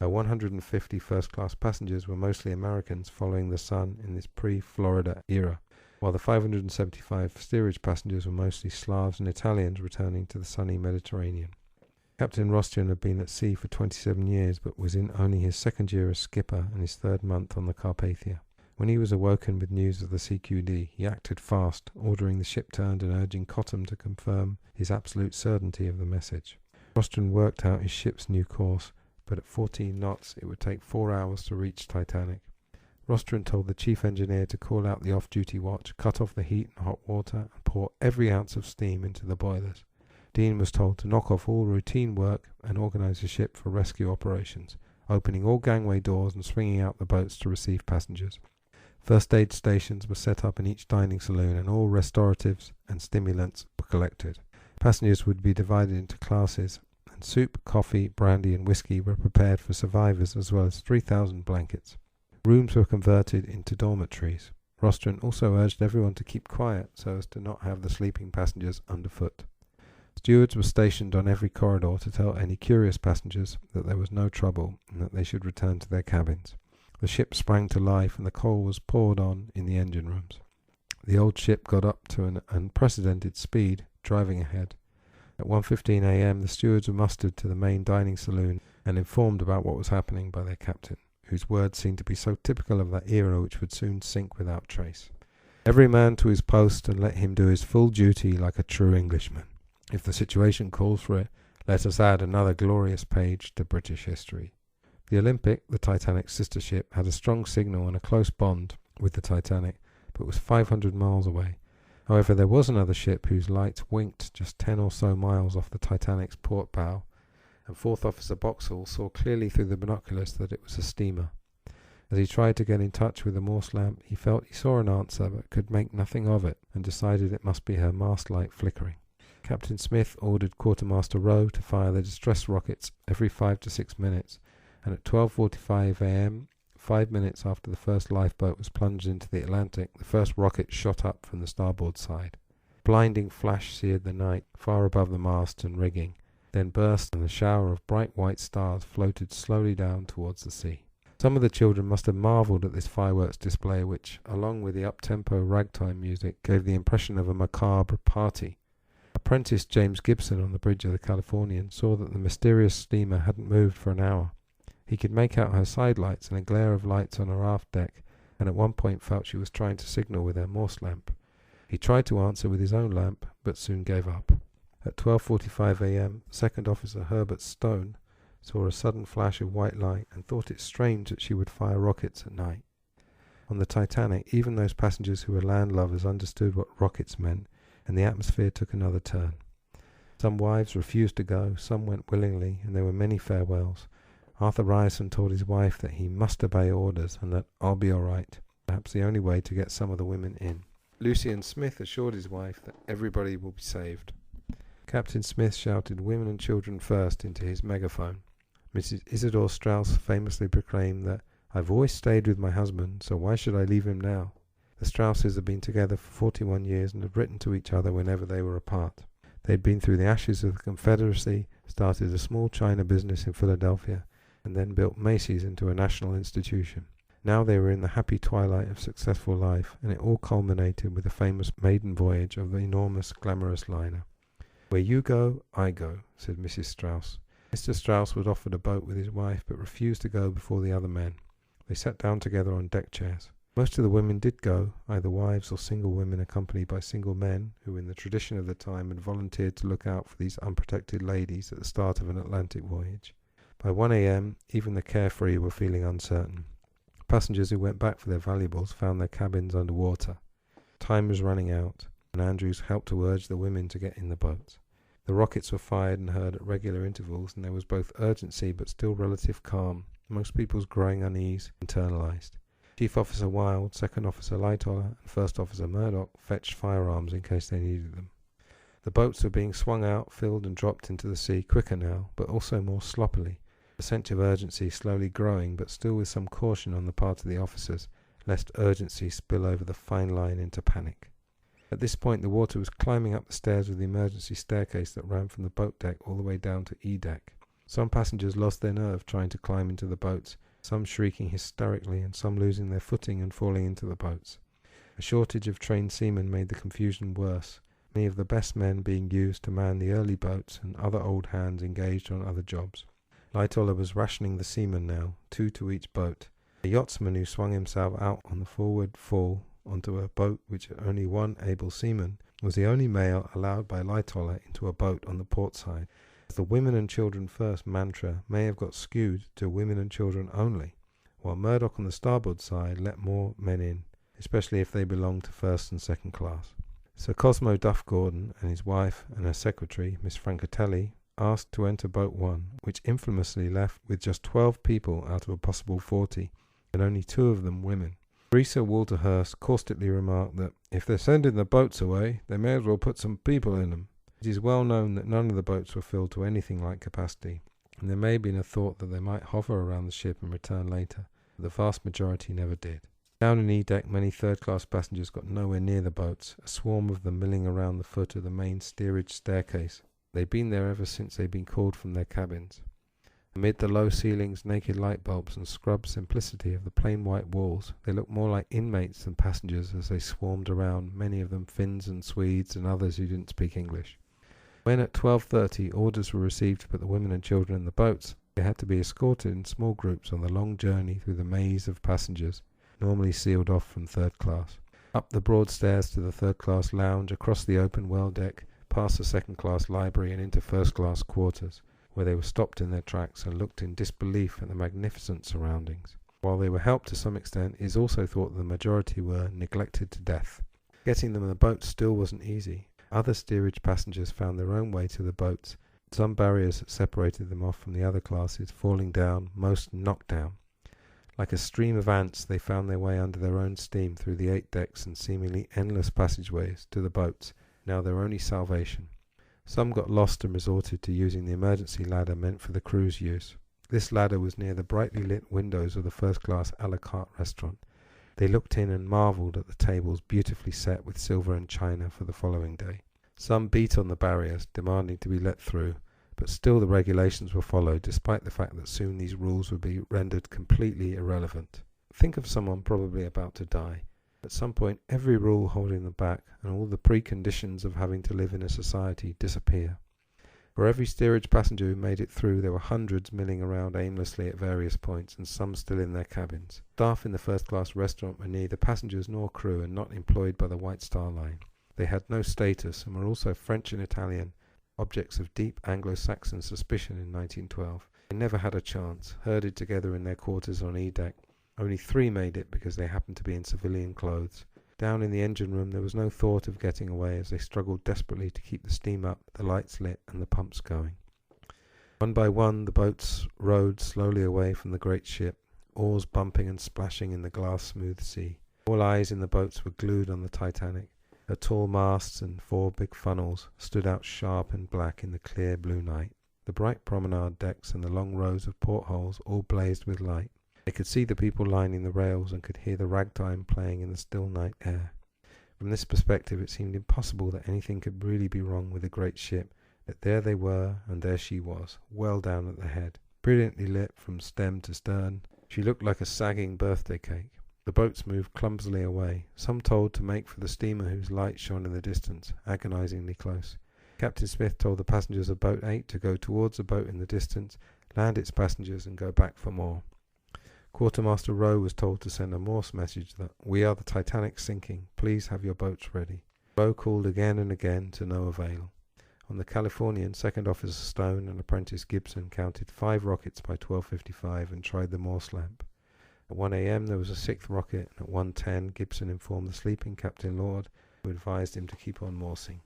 Her 150 first-class passengers were mostly Americans following the sun in this pre-Florida era, while the 575 steerage passengers were mostly Slavs and Italians returning to the sunny Mediterranean. Captain Rostron had been at sea for 27 years, but was in only his second year as skipper and his third month on the Carpathia. When he was awoken with news of the CQD, he acted fast, ordering the ship turned and urging Cottam to confirm his absolute certainty of the message. Rostron worked out his ship's new course, but at 14 knots it would take 4 hours to reach Titanic. Rostron told the chief engineer to call out the off-duty watch, cut off the heat and hot water, and pour every ounce of steam into the boilers. Dean was told to knock off all routine work and organize the ship for rescue operations, opening all gangway doors and swinging out the boats to receive passengers. First aid stations were set up in each dining saloon and all restoratives and stimulants were collected. Passengers would be divided into classes, and soup, coffee, brandy and whiskey were prepared for survivors as well as 3,000 blankets. Rooms were converted into dormitories. Rostron also urged everyone to keep quiet so as to not have the sleeping passengers underfoot. Stewards were stationed on every corridor to tell any curious passengers that there was no trouble and that they should return to their cabins. The ship sprang to life and the coal was poured on in the engine rooms. The old ship got up to an unprecedented speed, driving ahead. At 1:15 a.m. the stewards were mustered to the main dining saloon and informed about what was happening by their captain, whose words seemed to be so typical of that era which would soon sink without trace. "Every man to his post, and let him do his full duty like a true Englishman. If the situation calls for it, let us add another glorious page to British history." The Olympic, the Titanic's sister ship, had a strong signal and a close bond with the Titanic, but was 500 miles away. However, there was another ship whose lights winked just 10 or so miles off the Titanic's port bow, and Fourth Officer Boxall saw clearly through the binoculars that it was a steamer. As he tried to get in touch with the Morse lamp, he felt he saw an answer but could make nothing of it, and decided it must be her mast light flickering. Captain Smith ordered Quartermaster Rowe to fire the distress rockets every 5 to 6 minutes, and at 12:45 a.m., 5 minutes after the first lifeboat was plunged into the Atlantic, the first rocket shot up from the starboard side. A blinding flash seared the night far above the mast and rigging, then burst and a shower of bright white stars floated slowly down towards the sea. Some of the children must have marvelled at this fireworks display which, along with the up-tempo ragtime music, gave the impression of a macabre party. Apprentice James Gibson on the bridge of the Californian saw that the mysterious steamer hadn't moved for an hour. He could make out her sidelights and a glare of lights on her aft deck, and at one point felt she was trying to signal with her Morse lamp. He tried to answer with his own lamp, but soon gave up. At 12:45 a.m., Second Officer Herbert Stone saw a sudden flash of white light and thought it strange that she would fire rockets at night. On the Titanic, even those passengers who were land lovers understood what rockets meant, and the atmosphere took another turn. Some wives refused to go, some went willingly, and there were many farewells. Arthur Ryerson told his wife that he must obey orders and that "I'll be all right," perhaps the only way to get some of the women in. Lucian Smith assured his wife that everybody will be saved. Captain Smith shouted "women and children first" into his megaphone. Mrs. Isidore Strauss famously proclaimed that "I've always stayed with my husband, so why should I leave him now?" The Strausses had been together for 41 years and had written to each other whenever they were apart. They had been through the ashes of the Confederacy, started a small China business in Philadelphia, and then built Macy's into a national institution. Now they were in the happy twilight of successful life, and it all culminated with the famous maiden voyage of the enormous, glamorous liner. "Where you go, I go," said Mrs. Strauss. Mr. Strauss was offered a boat with his wife, but refused to go before the other men. They sat down together on deck chairs. Most of the women did go, either wives or single women accompanied by single men, who in the tradition of the time had volunteered to look out for these unprotected ladies at the start of an Atlantic voyage. By 1 a.m., even the carefree were feeling uncertain. Passengers who went back for their valuables found their cabins under water. Time was running out, and Andrews helped to urge the women to get in the boats. The rockets were fired and heard at regular intervals, and there was both urgency but still relative calm. Most people's growing unease internalized. Chief Officer Wilde, Second Officer Lightoller, and First Officer Murdoch fetched firearms in case they needed them. The boats were being swung out, filled and dropped into the sea quicker now, but also more sloppily, the sense of urgency slowly growing, but still with some caution on the part of the officers, lest urgency spill over the fine line into panic. At this point the water was climbing up the stairs of the emergency staircase that ran from the boat deck all the way down to E deck. Some passengers lost their nerve trying to climb into the boats, some shrieking hysterically and some losing their footing and falling into the boats. A shortage of trained seamen made the confusion worse, many of the best men being used to man the early boats and other old hands engaged on other jobs. Lightoller was rationing the seamen now, 2 to each boat. A yachtsman who swung himself out on the forward fall onto a boat which had only one able seaman was the only male allowed by Lightoller into a boat on the port side. The women and children first mantra may have got skewed to women and children only, while Murdoch on the starboard side let more men in, especially if they belonged to first and second class. Sir Cosmo Duff Gordon and his wife and her secretary, Miss Francatelli, asked to enter boat 1, which infamously left with just 12 people out of a possible 40, and only 2 of them women. Sir Walter Hurst caustically remarked that if they're sending the boats away, they may as well put some people in them. It is well known that none of the boats were filled to anything like capacity, and there may have been a thought that they might hover around the ship and return later, but the vast majority never did. Down in E-deck, many third-class passengers got nowhere near the boats, a swarm of them milling around the foot of the main steerage staircase. They'd been there ever since they'd been called from their cabins. Amid the low ceilings, naked light bulbs, and scrubbed simplicity of the plain white walls, they looked more like inmates than passengers as they swarmed around, many of them Finns and Swedes and others who didn't speak English. When at 12:30 orders were received to put the women and children in the boats, they had to be escorted in small groups on the long journey through the maze of passengers, normally sealed off from third class. Up the broad stairs to the third-class lounge, across the open well deck, past the second-class library and into first-class quarters, where they were stopped in their tracks and looked in disbelief at the magnificent surroundings. While they were helped to some extent, it is also thought that the majority were neglected to death. Getting them in the boats still wasn't easy. Other steerage passengers found their own way to the boats. Some barriers separated them off from the other classes, falling down, most knocked down. Like a stream of ants, they found their way under their own steam through the 8 decks and seemingly endless passageways to the boats, now their only salvation. Some got lost and resorted to using the emergency ladder meant for the crew's use. This ladder was near the brightly lit windows of the first-class a la carte restaurant. They looked in and marvelled at the tables beautifully set with silver and china for the following day. Some beat on the barriers, demanding to be let through, but still the regulations were followed, despite the fact that soon these rules would be rendered completely irrelevant. Think of someone probably about to die. At some point, every rule holding them back and all the preconditions of having to live in a society disappear. For every steerage passenger who made it through, there were hundreds milling around aimlessly at various points, and some still in their cabins. Staff in the first-class restaurant were neither passengers nor crew and not employed by the White Star Line. They had no status and were also French and Italian, objects of deep Anglo-Saxon suspicion in 1912. They never had a chance, herded together in their quarters on E-deck. Only 3 made it because they happened to be in civilian clothes. Down in the engine room there was no thought of getting away as they struggled desperately to keep the steam up, the lights lit and the pumps going. One by one the boats rowed slowly away from the great ship, oars bumping and splashing in the glass-smooth sea. All eyes in the boats were glued on the Titanic. Her tall masts and 4 big funnels stood out sharp and black in the clear blue night. The bright promenade decks and the long rows of portholes all blazed with light. They could see the people lining the rails and could hear the ragtime playing in the still night air. From this perspective it seemed impossible that anything could really be wrong with the great ship, that there they were and there she was, well down at the head. Brilliantly lit from stem to stern, she looked like a sagging birthday cake. The boats moved clumsily away, some told to make for the steamer whose light shone in the distance, agonizingly close. Captain Smith told the passengers of Boat 8 to go towards a boat in the distance, land its passengers and go back for more. Quartermaster Rowe was told to send a Morse message that, "We are the Titanic sinking, please have your boats ready." Rowe called again and again to no avail. On the Californian, Second Officer Stone and Apprentice Gibson counted 5 rockets by 12:55 and tried the Morse lamp. At 1 a.m. there was a 6th rocket, and at 1:10 Gibson informed the sleeping Captain Lord, who advised him to keep on morsing.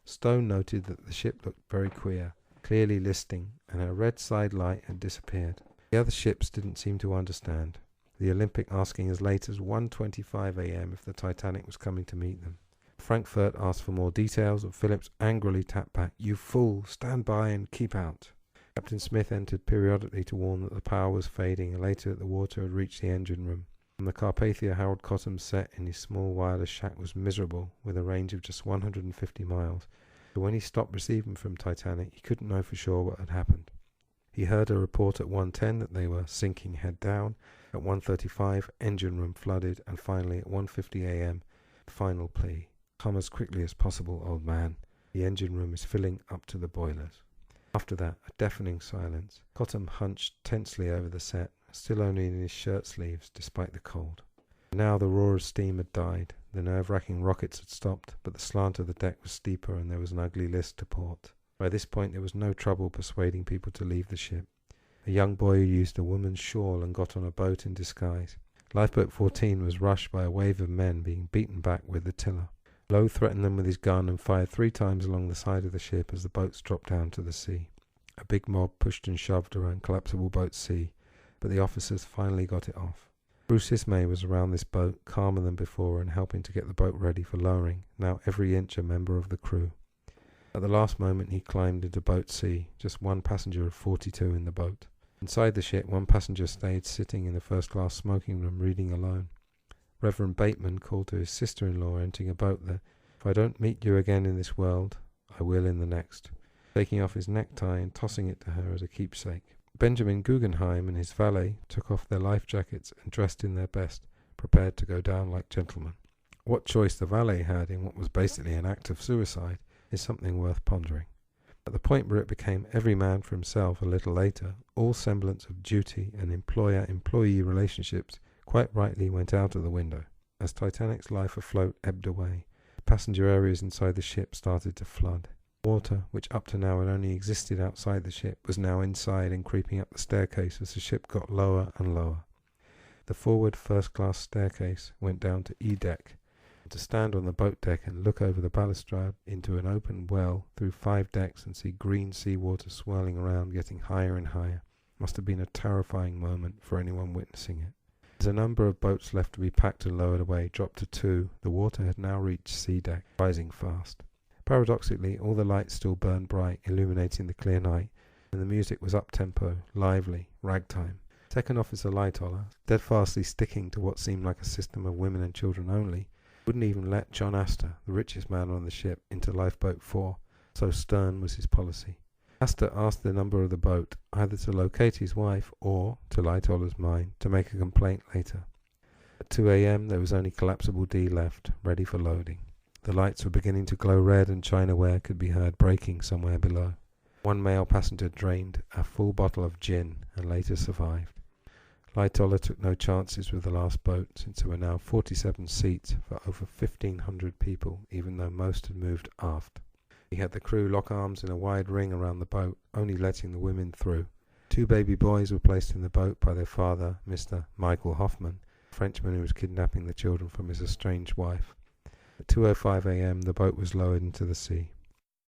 Stone noted that the ship looked very queer, clearly listing, and her red side light had disappeared. The other ships didn't seem to understand, the Olympic asking as late as 1:25 a.m. if the Titanic was coming to meet them. Frankfurt asked for more details, and Phillips angrily tapped back, "You fool, stand by and keep out." Captain Smith entered periodically to warn that the power was fading, and later that the water had reached the engine room. On the Carpathia, Harold Cottam's set in his small wireless shack was miserable, with a range of just 150 miles. So when he stopped receiving from Titanic, he couldn't know for sure what had happened. He heard a report at 1:10 that they were sinking head down. At 1:35, engine room flooded, and finally at 1:50 a.m., final plea. "Come as quickly as possible, old man. The engine room is filling up to the boilers." After that, a deafening silence. Cottam hunched tensely over the set, still only in his shirt sleeves, despite the cold. Now the roar of steam had died. The nerve-wracking rockets had stopped, but the slant of the deck was steeper, and there was an ugly list to port. By this point, there was no trouble persuading people to leave the ship. A young boy who used a woman's shawl and got on a boat in disguise. Lifeboat 14 was rushed by a wave of men, being beaten back with the tiller. Lowe threatened them with his gun and fired 3 times along the side of the ship as the boats dropped down to the sea. A big mob pushed and shoved around collapsible boat C, but the officers finally got it off. Bruce Ismay was around this boat, calmer than before, and helping to get the boat ready for lowering, now every inch a member of the crew. At the last moment he climbed into boat C, just one passenger of 42 in the boat. Inside the ship, one passenger stayed sitting in the first-class smoking room reading alone. Reverend Bateman called to his sister-in-law entering a boat that, "If I don't meet you again in this world, I will in the next," taking off his necktie and tossing it to her as a keepsake. Benjamin Guggenheim and his valet took off their life jackets and dressed in their best, prepared to go down like gentlemen. What choice the valet had in what was basically an act of suicide is something worth pondering. At the point where it became every man for himself a little later, all semblance of duty and employer-employee relationships quite rightly went out of the window. As Titanic's life afloat ebbed away, the passenger areas inside the ship started to flood. Water, which up to now had only existed outside the ship, was now inside and creeping up the staircase as the ship got lower and lower. The forward first-class staircase went down to E deck, and to stand on the boat deck and look over the balustrade into an open well through 5 decks and see green sea water swirling around, getting higher and higher, must have been a terrifying moment for anyone witnessing it. As a number of boats left to be packed and lowered away dropped to 2, the water had now reached C deck, rising fast. Paradoxically, all the lights still burned bright, illuminating the clear night, and the music was up-tempo, lively, ragtime. Second Officer Lightoller, steadfastly sticking to what seemed like a system of women and children only, wouldn't even let John Astor, the richest man on the ship, into Lifeboat 4, so stern was his policy. Astor asked the number of the boat, either to locate his wife or, to Lightoller's mind, to make a complaint later. At 2 a.m. there was only Collapsible D left, ready for loading. The lights were beginning to glow red, and chinaware could be heard breaking somewhere below. One male passenger drained a full bottle of gin and later survived. Lightoller took no chances with the last boat, since there were now 47 seats for over 1,500 people, even though most had moved aft. He had the crew lock arms in a wide ring around the boat, only letting the women through. 2 baby boys were placed in the boat by their father, Mr. Michael Hoffman, a Frenchman who was kidnapping the children from his estranged wife. At 2:05 a.m. the boat was lowered into the sea.